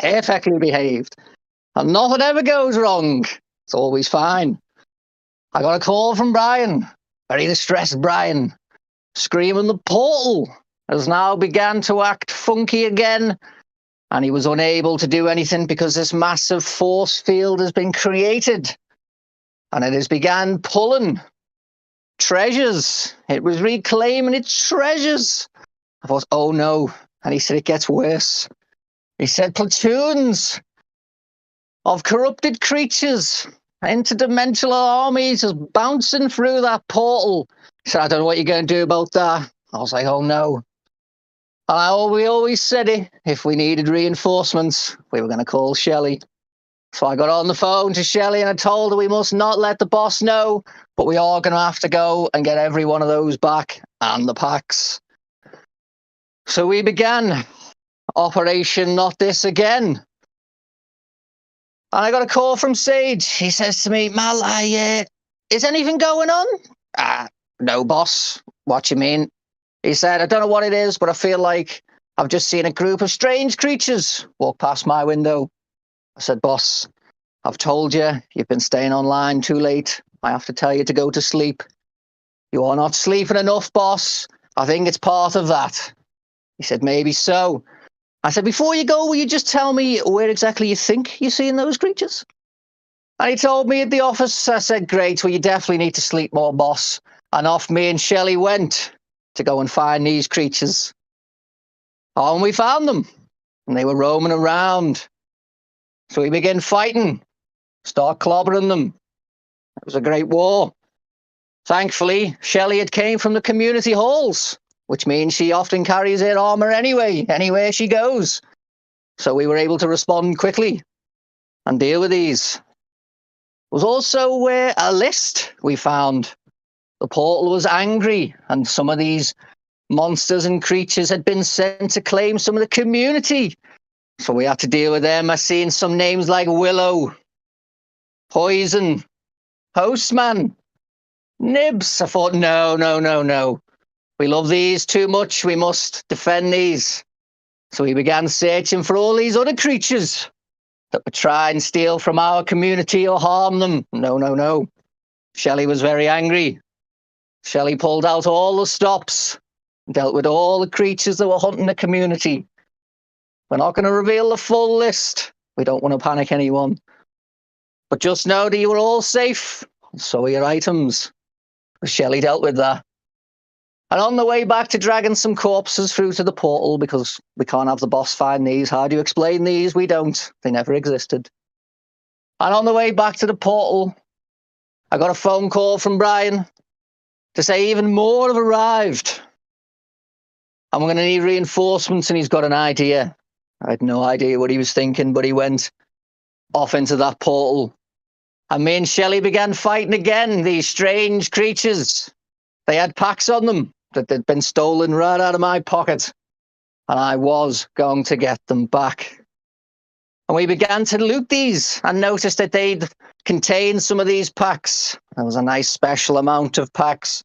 perfectly behaved. And nothing ever goes wrong. It's always fine. I got a call from Brian. Very distressed Brian. Screaming the portal has now begun to act funky again. And he was unable to do anything because this massive force field has been created. And it has begun pulling treasures. It was reclaiming its treasures. I thought, oh no. And he said it gets worse. He said platoons of corrupted creatures, interdimensional armies just bouncing through that portal. He said, I don't know what you're going to do about that. I was like, oh no. And we always said it. If we needed reinforcements, we were going to call Shelley. So I got on the phone to Shelley and I told her we must not let the boss know, but we are going to have to go and get every one of those back and the packs. So we began Operation Not This Again. And I got a call from Sage. He says to me, Mal, is anything going on? No, boss. What you mean? He said, I don't know what it is, but I feel like I've just seen a group of strange creatures walk past my window. I said, boss, I've told you, you've been staying online too late. I have to tell you to go to sleep. You are not sleeping enough, boss. I think it's part of that. He said, maybe so. I said, before you go, will you just tell me where exactly you think you're seeing those creatures? And he told me at the office. I said, great, well, you definitely need to sleep more, boss. And off me and Shelley went to go and find these creatures. Oh, and we found them. And they were roaming around. So we began fighting, start clobbering them. It was a great war. Thankfully, Shelley had came from the community halls, which means she often carries her armor anyway, anywhere she goes. So we were able to respond quickly and deal with these. There was also a list we found. The portal was angry, and some of these monsters and creatures had been sent to claim some of the community. So we had to deal with them. I seen some names like Willow, Poison, Hostman, Nibs. I thought, no. We love these too much. We must defend these. So we began searching for all these other creatures that would try and steal from our community or harm them. No. Shelley was very angry. Shelley pulled out all the stops, dealt with all the creatures that were hunting the community. We're not going to reveal the full list. We don't want to panic anyone. But just know that you are all safe. So are your items. Shelley dealt with that. And on the way back to dragging some corpses through to the portal, because we can't have the boss find these. How do you explain these? We don't. They never existed. And on the way back to the portal, I got a phone call from Brian to say even more have arrived. And we're going to need reinforcements, and he's got an idea. I had no idea what he was thinking, but he went off into that portal. And me and Shelley began fighting again, these strange creatures. They had packs on them that had been stolen right out of my pocket. And I was going to get them back. And we began to loot these and noticed that they'd contained some of these packs. There was a nice special amount of packs.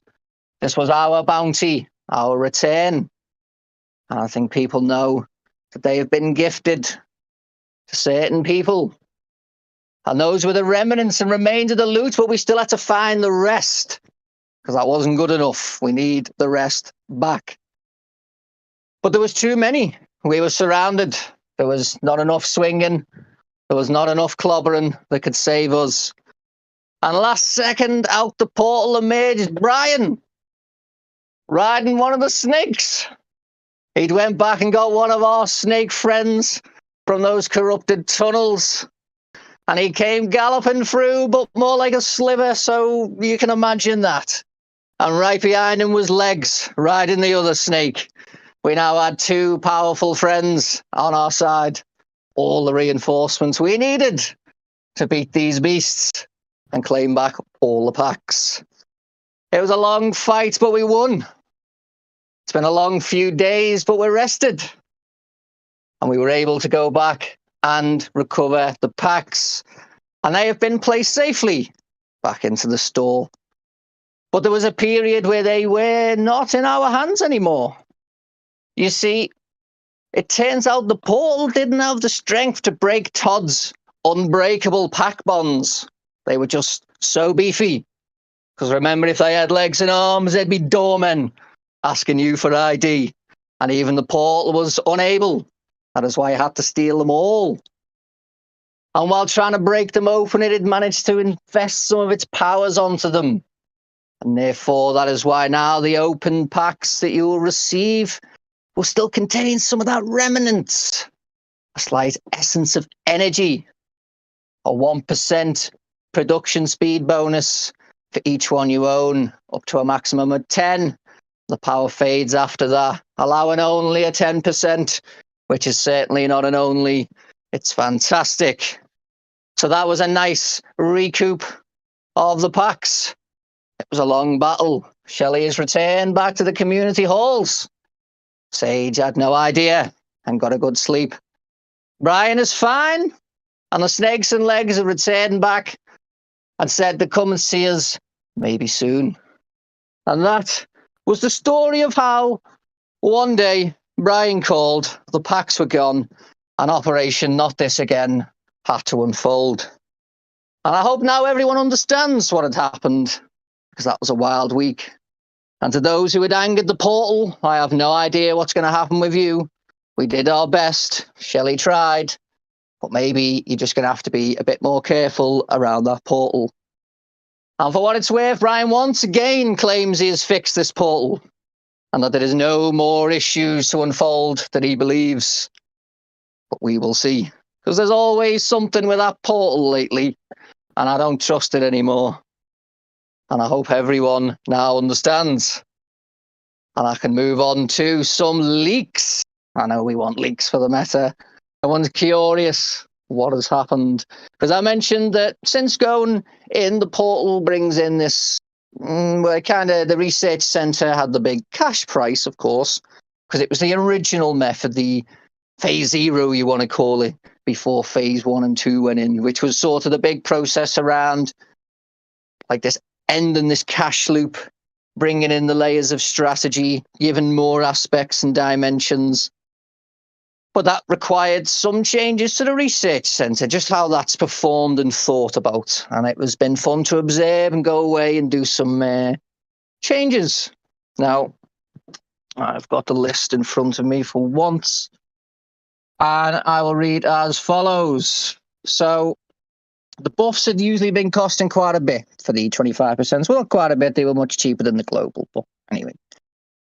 This was our bounty, our return. And I think people know that they have been gifted to certain people. And those were the remnants and remains of the loot, but we still had to find the rest, because that wasn't good enough. We need the rest back. But there was too many. We were surrounded. There was not enough swinging. There was not enough clobbering that could save us. And last second, out the portal emerged Brian, riding one of the snakes. He'd went back and got one of our snake friends from those corrupted tunnels. And he came galloping through, but more like a sliver, so you can imagine that. And right behind him was Legs, riding the other snake. We now had two powerful friends on our side. All the reinforcements we needed to beat these beasts and claim back all the packs. It was a long fight, but we won. It's been a long few days, but we're rested. And we were able to go back and recover the packs. And they have been placed safely back into the store. But there was a period where they were not in our hands anymore. You see, it turns out the portal didn't have the strength to break Todd's unbreakable pack bonds. They were just so beefy. Because remember, if they had legs and arms, they'd be doormen asking you for ID. And even the portal was unable. That is why I had to steal them all. And while trying to break them open, it had managed to invest some of its powers onto them. And therefore, that is why now the open packs that you will receive will still contain some of that remnants. A slight essence of energy. A 1% production speed bonus for each one you own, up to a maximum of 10. The power fades after that, allowing only a 10%, which is certainly not an only. It's fantastic. So that was a nice recoup of the packs. It was a long battle. Shelley is returned back to the community halls. Sage had no idea and got a good sleep. Brian is fine, and the snakes and legs have returned back and said to come and see us maybe soon. And that was the story of how one day Brian called, the packs were gone, and Operation Not This Again had to unfold. And I hope now everyone understands what had happened, because that was a wild week. And to those who had angered the portal, I have no idea what's going to happen with you. We did our best. Shelley tried. But maybe you're just going to have to be a bit more careful around that portal. And for what it's worth, Brian once again claims he has fixed this portal and that there is no more issues to unfold that he believes. But we will see. Because there's always something with that portal lately, and I don't trust it anymore. And I hope everyone now understands. And I can move on to some leaks. I know we want leaks for the meta. Everyone's curious what has happened. Because I mentioned that since going in, the portal brings in this, where kind of the research center had the big cash price, of course, because it was the original method, the phase 0, you want to call it, before phase 1 and 2 went in, which was sort of the big process around like this ending this cash loop, bringing in the layers of strategy, giving more aspects and dimensions. But that required some changes to the research centre, just how that's performed and thought about. And it has been fun to observe and go away and do some changes. Now, I've got the list in front of me for once. And I will read as follows. So, the buffs had usually been costing quite a bit for the 25%. Well, not quite a bit. They were much cheaper than the global. But anyway.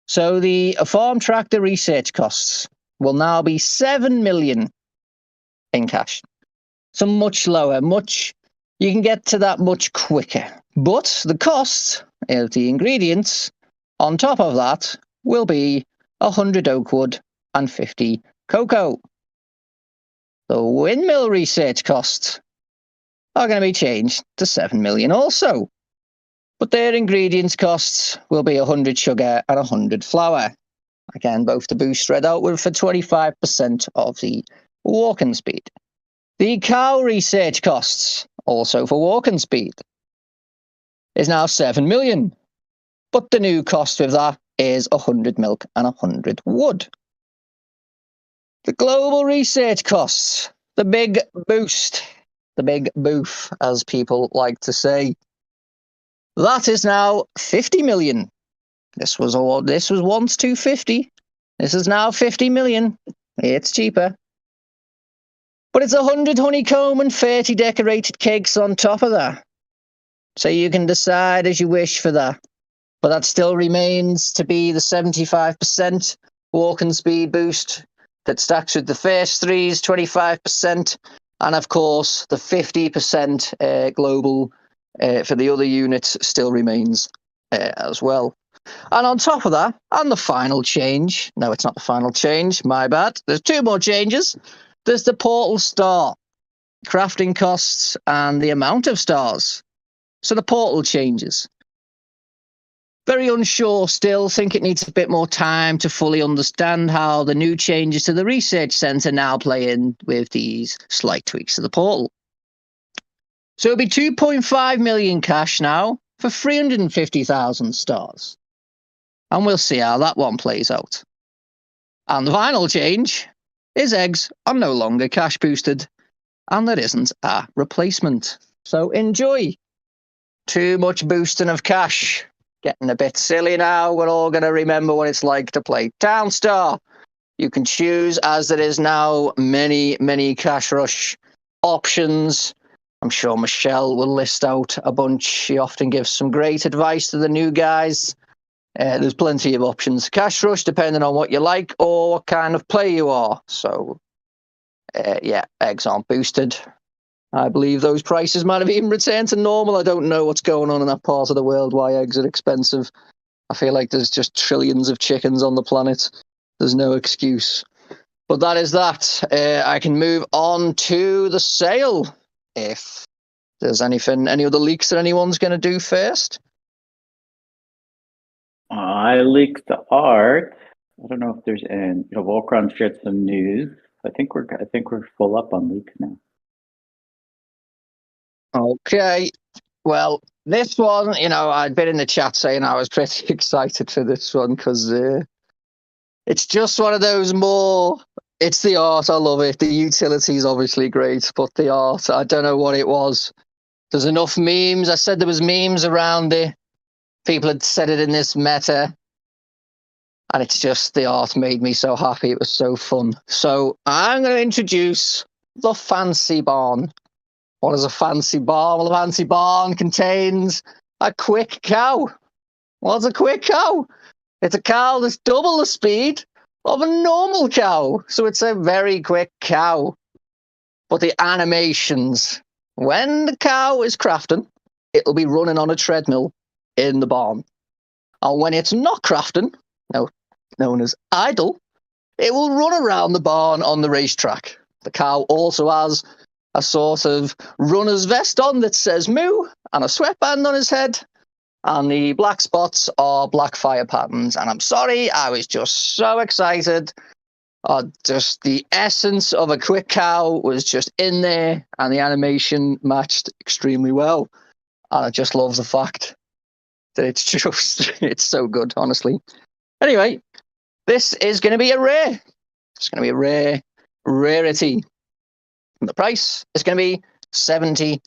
So, the farm tractor research costs will now be 7 million in cash. So much lower, you can get to that much quicker. But the cost of the ingredients on top of that will be 100 oak wood and 50 cocoa. The windmill research costs are going to be changed to 7 million also. But their ingredients costs will be 100 sugar and 100 flour. Again, both to boost spread outward for 25% of the walking speed. The cow research costs, also for walking speed, is now 7 million. But the new cost with that is 100 milk and 100 wood. The global research costs, the big boost, the big boof, as people like to say, that is now 50 million. This was once 250. This is now 50 million. It's cheaper. But it's 100 honeycomb and 30 decorated cakes on top of that. So you can decide as you wish for that. But that still remains to be the 75% walking speed boost that stacks with the first three's 25%. And of course, the 50% global for the other units still remains as well. And on top of that, and the final change, no, it's not the final change, my bad. There's 2 more changes. There's the portal star, crafting costs, and the amount of stars. So the portal changes. Very unsure still, think it needs a bit more time to fully understand how the new changes to the research centre now play in with these slight tweaks to the portal. So it'll be 2.5 million cash now for 350,000 stars. And we'll see how that one plays out. And the final change is eggs are no longer cash boosted, and there isn't a replacement. So enjoy. Too much boosting of cash. Getting a bit silly now. We're all going to remember what it's like to play Townstar. You can choose, as there is now, many, many cash rush options. I'm sure Michelle will list out a bunch. She often gives some great advice to the new guys. There's plenty of options. Cash rush, depending on what you like or what kind of player you are. So, yeah, eggs aren't boosted. I believe those prices might have even returned to normal. I don't know what's going on in that part of the world, why eggs are expensive. I feel like there's just trillions of chickens on the planet. There's no excuse. But that is that. I can move on to the sale. If there's any other leaks that anyone's going to do first. I leaked the art. I don't know if there's any. Volcron shared some news. I think we're full up on leaks now. Okay. Well, this one, I'd been in the chat saying I was pretty excited for this one because it's just one of those more It's the art. I love it. The utility is obviously great, but the art, I don't know what it was. There's enough memes. I said there was memes around it. People had said it in this meta. And it's just, the art made me so happy. It was so fun. So I'm going to introduce the fancy barn. What is a fancy barn? Well, a fancy barn contains a quick cow. What's a quick cow? It's a cow that's double the speed of a normal cow. So it's a very quick cow. But the animations, when the cow is crafting, it'll be running on a treadmill in the barn. And when it's not crafting, known as idle, it will run around the barn on the racetrack. The cow also has a sort of runner's vest on that says moo and a sweatband on his head. And the black spots are black fire patterns. And I'm sorry, I was just so excited. Just the essence of a quick cow was just in there, and the animation matched extremely well. And I just love the fact that it's so good, honestly. Anyway, this is going to be a rare. It's going to be a rare rarity. And the price is going to be $70.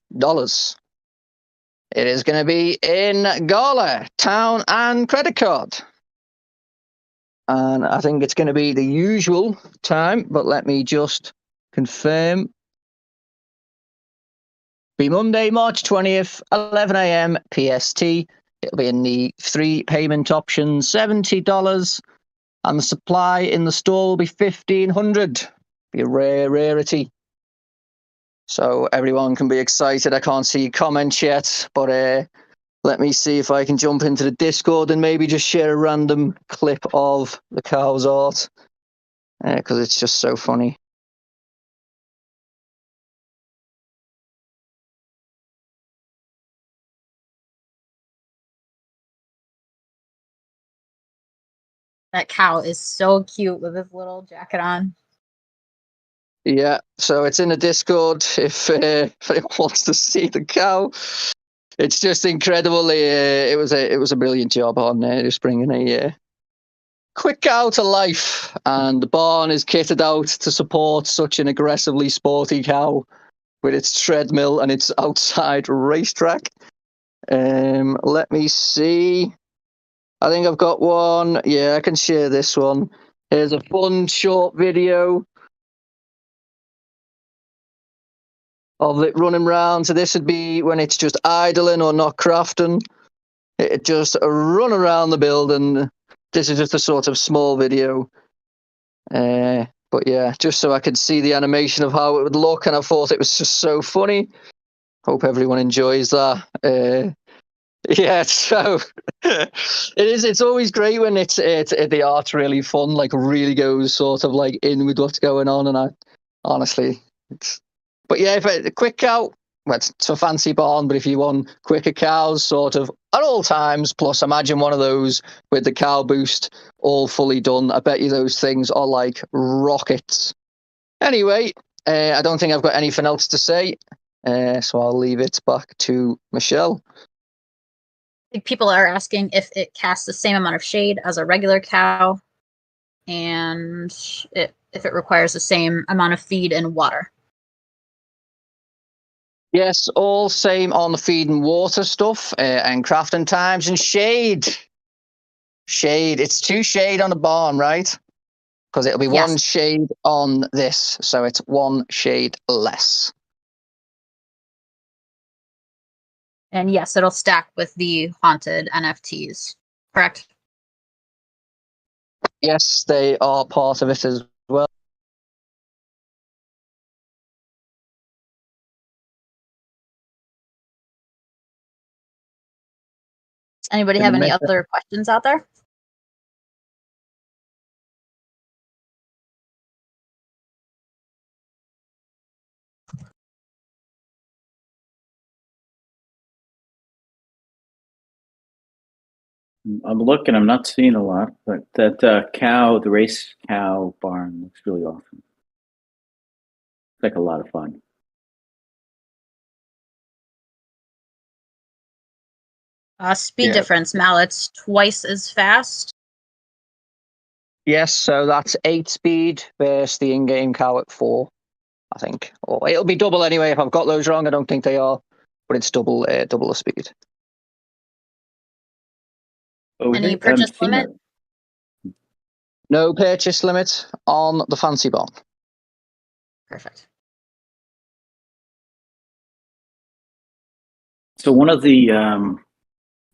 It is going to be in Gala, Town, and credit card. And I think it's going to be the usual time, but let me just confirm. Be Monday, March 20th, 11 a.m. PST. It'll be in the 3 payment options, $70. And the supply in the store will be 1,500. Be a rare rarity. So everyone can be excited. I can't see comments yet, but let me see if I can jump into the Discord and maybe just share a random clip of the cow's art, because it's just so funny. That cow is so cute with his little jacket on. Yeah, so it's in the Discord if anyone wants to see the cow. It's just incredible. It was a brilliant job on just bringing a quick cow to life, and the barn is kitted out to support such an aggressively sporty cow with its treadmill and its outside racetrack. Let me see. I think I've got one. Yeah, I can share this one. Here's a fun short video of it running around. So this would be when it's just idling or not crafting. It just run around the building. This is just a sort of small video. But yeah, just so I could see the animation of how it would look, and I thought it was just so funny. Hope everyone enjoys that. Yeah, so it's always great when it's the art's really fun, like really goes sort of like in with what's going on, and I honestly but yeah, if a quick cow, well, it's a fancy barn, but if you want quicker cows sort of at all times, plus imagine one of those with the cow boost all fully done, I bet you those things are like rockets. Anyway, I don't think I've got anything else to say, so I'll leave it back to Michelle. I think people are asking if it casts the same amount of shade as a regular cow, and if it requires the same amount of feed and water. Yes, all same on the feed and water stuff, and crafting times and shade. Shade. It's 2 shade on the barn, right? Because it'll be Yes. 1 shade on this, so it's 1 shade less. And yes, it'll stack with the haunted NFTs, correct? Yes, they are part of it as well. Does anybody have any other questions out there? I'm looking, I'm not seeing a lot, but that cow, the race cow barn looks really awesome. It's like a lot of fun. Speed Yeah. difference, Mal, it's twice as fast. Yes, so that's 8 speed versus the in-game cow at 4, I think. Or it'll be double anyway. If I've got those wrong, I don't think they are, but it's double the speed. Oh, Any I haven't purchase seen limit? that. No purchase limit on the fancy bomb. Perfect. So one of the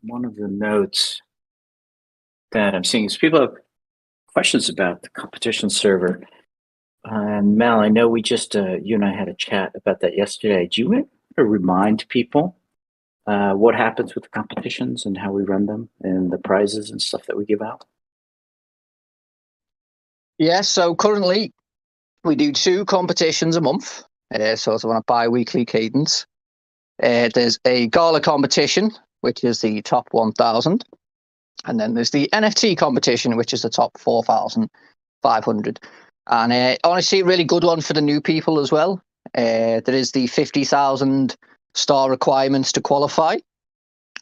notes that I'm seeing is people have questions about the competition server. And Mel, I know we just you and I had a chat about that yesterday. Do you want to remind people what happens with the competitions and how we run them and the prizes and stuff that we give out? Yeah, so currently we do 2 competitions a month, sort of on a bi-weekly cadence. There's a gala competition, which is the top 1,000. And then there's the NFT competition, which is the top 4,500. And honestly, a really good one for the new people as well. There is the 50,000 star requirements to qualify,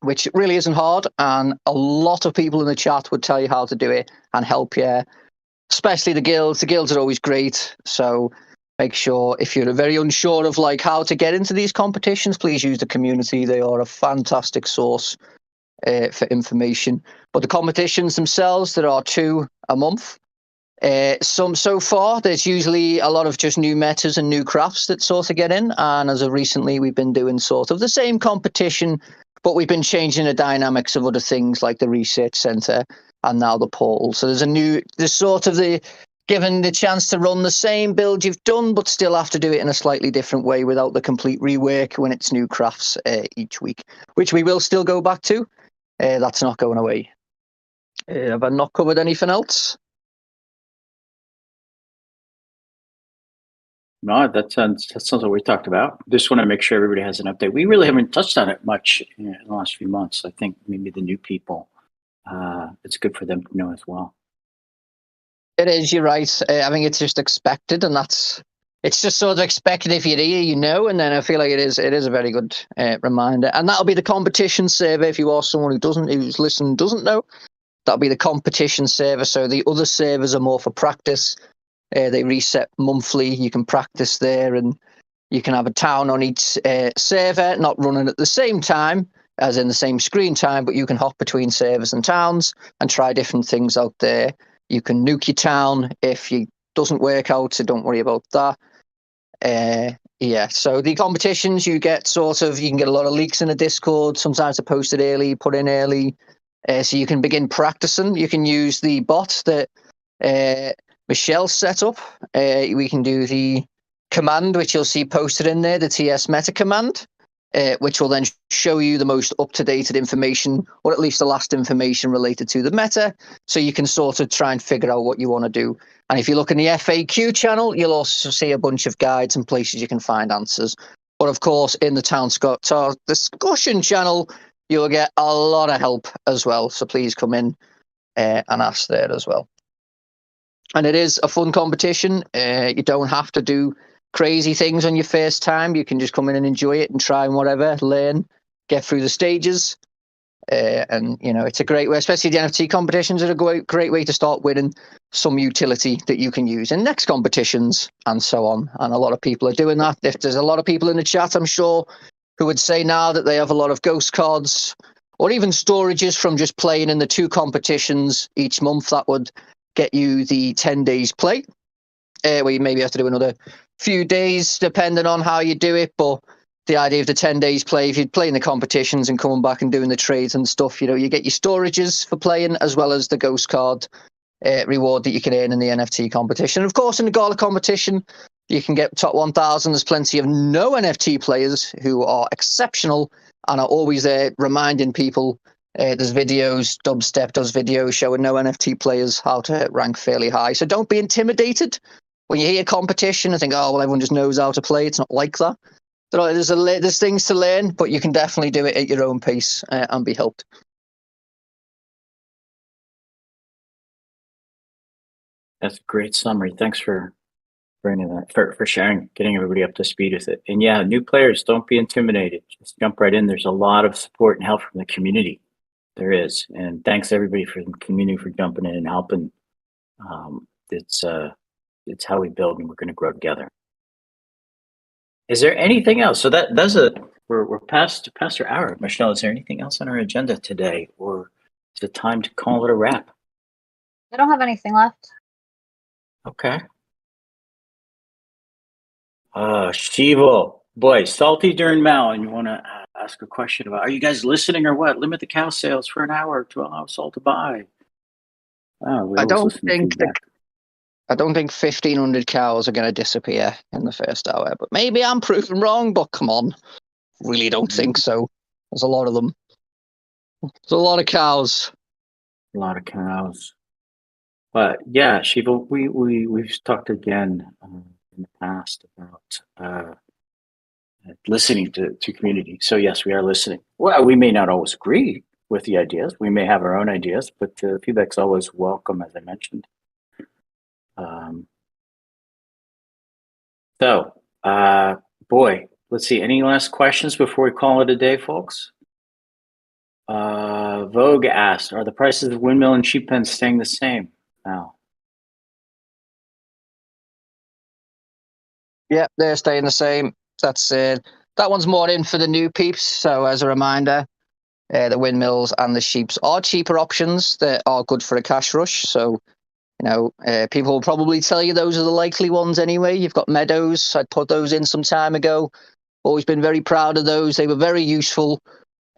which really isn't hard. And a lot of people in the chat would tell you how to do it and help you, especially the guilds. The guilds are always great. So make sure if you're very unsure of like how to get into these competitions, please use the community. They are a fantastic source for information. But the competitions themselves, there are 2 a month. So far, there's usually a lot of just new metas and new crafts that sort of get in. And as of recently, we've been doing sort of the same competition, but we've been changing the dynamics of other things like the research center and now the portal. So there's sort of given the chance to run the same build you've done, but still have to do it in a slightly different way without the complete rework when it's new crafts each week, which we will still go back to. That's not going away. Have I not covered anything else? No, that sounds what we talked about. Just want to make sure everybody has an update. We really haven't touched on it much in the last few months. I think maybe the new people, it's good for them to know as well. It is, you're right. I think it's just expected, and it's just sort of expected if you're here, you know, and then I feel like it is a very good reminder. And that'll be the competition server if you are someone who's listening doesn't know. That'll be the competition server. So the other servers are more for practice. They reset monthly. You can practice there, and you can have a town on each server, not running at the same time, as in the same screen time, but you can hop between servers and towns and try different things out there. You can nuke your town if it doesn't work out, so don't worry about that. Yeah, so the competitions you can get a lot of leaks in the Discord. Sometimes they're posted early, put in early, so you can begin practicing. You can use the bot that Michelle set up. We can do the command, which you'll see posted in there, the TS meta command, which will then show you the most up-to-date information, or at least the last information related to the meta, so you can sort of try and figure out what you want to do. And if you look in the FAQ channel, you'll also see a bunch of guides and places you can find answers. But of course, in the Townstar discussion channel, you'll get a lot of help as well. So please come in and ask there as well. And it is a fun competition. You don't have to do crazy things on your first time. You can just come in and enjoy it and try and whatever, learn, get through the stages. And, you know, it's a great way, especially the NFT competitions are a great way to start winning some utility that you can use in next competitions and so on. And a lot of people are doing that. If there's a lot of people in the chat, I'm sure, who would say now that they have a lot of ghost cards or even storages from just playing in the 2 competitions each month, that would get you the 10 days play, where you maybe have to do another few days depending on how you do it. But the idea of the 10 days play, if you're playing the competitions and coming back and doing the trades and stuff, you know, you get your storages for playing as well as the ghost card reward that you can earn in the NFT competition. And of course, in the Gala competition, you can get top 1,000. There's plenty of no NFT players who are exceptional and are always there reminding people. There's videos, Dubstep does videos showing no NFT players how to rank fairly high. So don't be intimidated when you hear competition and think, oh, well, everyone just knows how to play. It's not like that. There's things to learn, but you can definitely do it at your own pace and be helped. That's a great summary. Thanks for bringing that, for sharing, getting everybody up to speed with it. And yeah, new players, don't be intimidated. Just jump right in. There's a lot of support and help from the community. There is. And thanks everybody from the community for jumping in and helping It's how we build, and we're going to grow together. Is there anything else? So we're past our hour. Michelle, is there anything else on our agenda today, or is it time to call it a wrap? I don't have anything left. Okay. Shivo, boy, salty during Mal, and you want to ask a question about, are you guys listening or what? Limit the cow sales for an hour to allow us all to buy. Oh, we I always don't listen to think feedback. I don't think 1,500 cows are going to disappear in the first hour, but maybe I'm proven wrong. But come on, really don't think so. There's a lot of them. There's a lot of cows. A lot of cows. But yeah, Shiva, we've talked again in the past about listening to community. So yes, we are listening. Well, we may not always agree with the ideas. We may have our own ideas, but feedback's always welcome, as I mentioned. Boy, let's see. Any last questions before we call it a day, folks? Vogue asked, are the prices of windmill and sheep pens staying the same now? Yeah, they're staying the same. That's that one's more in for the new peeps. So as a reminder, the windmills and the sheeps are cheaper options that are good for a cash rush. So, people will probably tell you those are the likely ones anyway. You've got meadows. I'd put those in some time ago. Always been very proud of those. They were very useful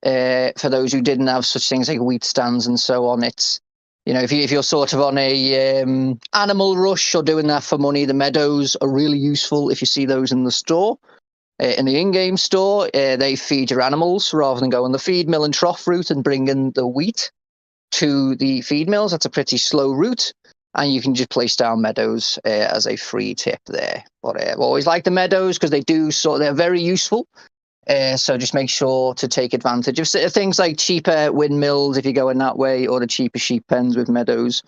for those who didn't have such things like wheat stands and so on. It's, if you're sort of on a animal rush or doing that for money, the meadows are really useful if you see those in the store. In the in-game store, they feed your animals rather than going the feed mill and trough route and bringing the wheat to the feed mills. That's a pretty slow route, and you can just place down meadows as a free tip there. But I've always liked the meadows because they're very useful. So just make sure to take advantage of things like cheaper windmills if you're going that way, or the cheaper sheep pens with meadows.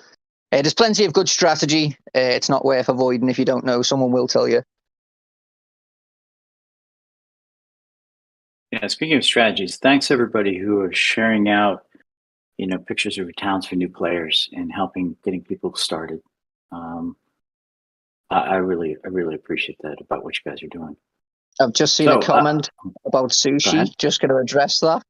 There's plenty of good strategy. It's not worth avoiding if you don't know. Someone will tell you. Yeah, speaking of strategies, thanks everybody who are sharing out, pictures of your towns for new players and getting people started. I really appreciate that about what you guys are doing. I've just seen a comment about sushi. Just going to address that.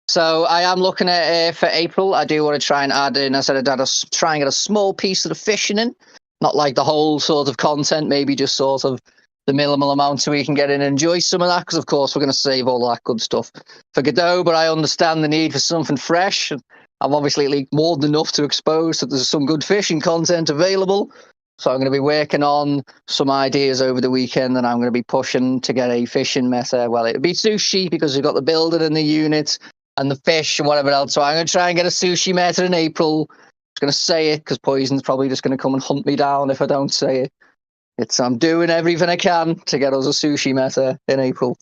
So I am looking at for April. I do want to try and add in. I said I'd try and get a small piece of the fishing in, not like the whole sort of content. Maybe just sort of the minimal amount so we can get in and enjoy some of that. Because of course we're going to save all that good stuff for Godot. But I understand the need for something fresh. And I'm obviously more than enough to expose that there's some good fishing content available. So I'm going to be working on some ideas over the weekend, and I'm going to be pushing to get a fishing meta. Well, it'll be sushi because we've got the building and the unit and the fish and whatever else. So I'm going to try and get a sushi meta in April. I'm just going to say it because Poison's probably just going to come and hunt me down if I don't say it. I'm doing everything I can to get us a sushi meta in April.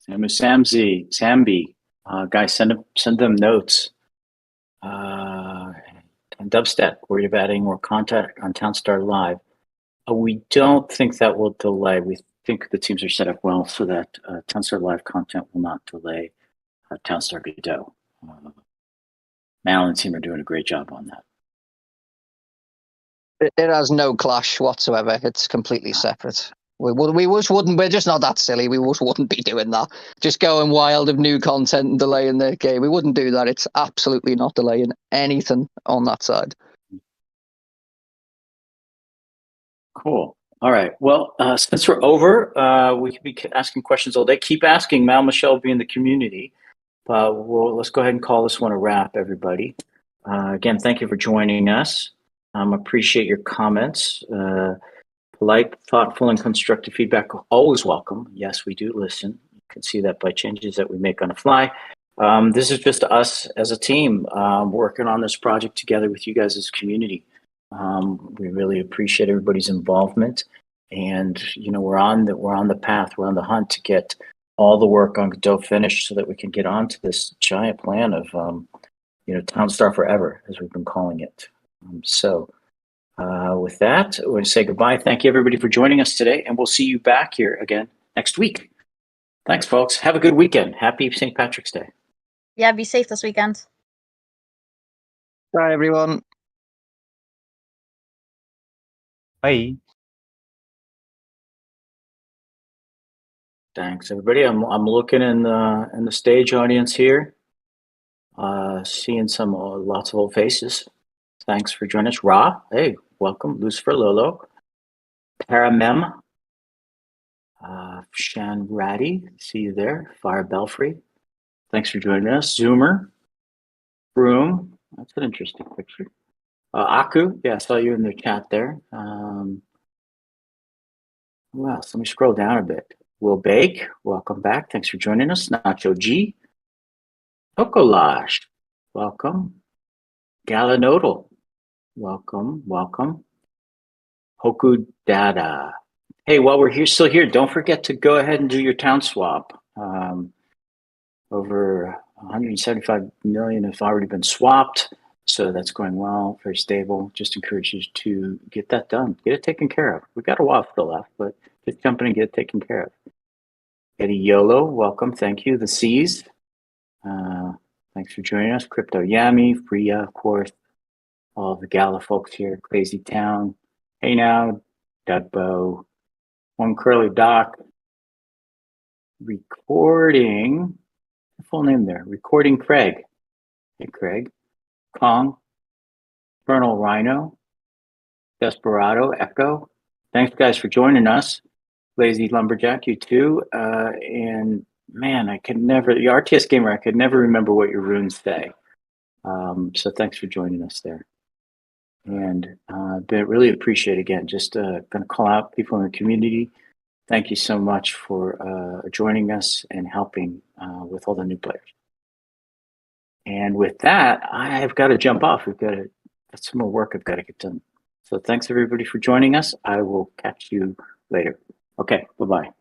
Sambi, guys, send them notes. On Dubstep, worried about adding more content on Townstar Live. We don't think that will delay. We think the teams are set up well so that Townstar Live content will not delay Townstar Godot. Mal and team are doing a great job on that. It has no clash whatsoever. It's completely separate. We just wouldn't. We're just not that silly. We just wouldn't be doing that. Just going wild of new content and delaying the game. We wouldn't do that. It's absolutely not delaying anything on that side. Cool. All right. Well, since we're over, we could be asking questions all day. Keep asking. Mal, Michelle will be in the community. Let's go ahead and call this one a wrap, everybody. Again, thank you for joining us. Appreciate your comments. Polite, thoughtful, and constructive feedback always welcome. Yes, we do listen. You can see that by changes that we make on the fly. This is just us as a team working on this project together with you guys as a community. We really appreciate everybody's involvement, and we're on the path. We're on the hunt to get all the work on Godot finished so that we can get on to this giant plan of Townstar Forever, as we've been calling it. With that, we're going to say goodbye. Thank you, everybody, for joining us today, and we'll see you back here again next week. Thanks, folks. Have a good weekend. Happy St. Patrick's Day. Yeah, be safe this weekend. Bye, everyone. Bye. Thanks, everybody. I'm looking in the stage audience here, seeing some lots of old faces. Thanks for joining us, Ra. Hey, welcome, Lucifer Lolo, Paramem, Shan Ratty. See you there. Fire Belfry. Thanks for joining us, Zoomer, Broom. That's an interesting picture. Aku. Yeah, I saw you in the chat there. Who else? Let me scroll down a bit. Will Bake, welcome back. Thanks for joining us. Nacho G. Tokolash, welcome. Gala Nodal, welcome, welcome. Hoku Dada. Hey, while we're here, still here, don't forget to go ahead and do your town swap. Over 175 million have already been swapped, so that's going well, very stable. Just encourage you to get that done, get it taken care of. We've got a while still left, but just jump in and get it taken care of. Eddie Yolo, welcome, thank you. The C's, thanks for joining us. Crypto Yami, Freya, of course, all the Gala folks here, Crazy Town. Hey now, Dugbo, One Curly Doc, Recording, full name there, Recording Craig. Hey Craig, Kong, Colonel Rhino, Desperado, Echo. Thanks guys for joining us. Lazy Lumberjack, you too. And man, I could never, the RTS Gamer, I could never remember what your runes say. So thanks for joining us there. And really appreciate, again, just going to call out people in the community. Thank you so much for joining us and helping with all the new players. And with that, I've got to jump off. We've got some more work I've got to get done. So thanks everybody for joining us. I will catch you later. Okay, bye-bye.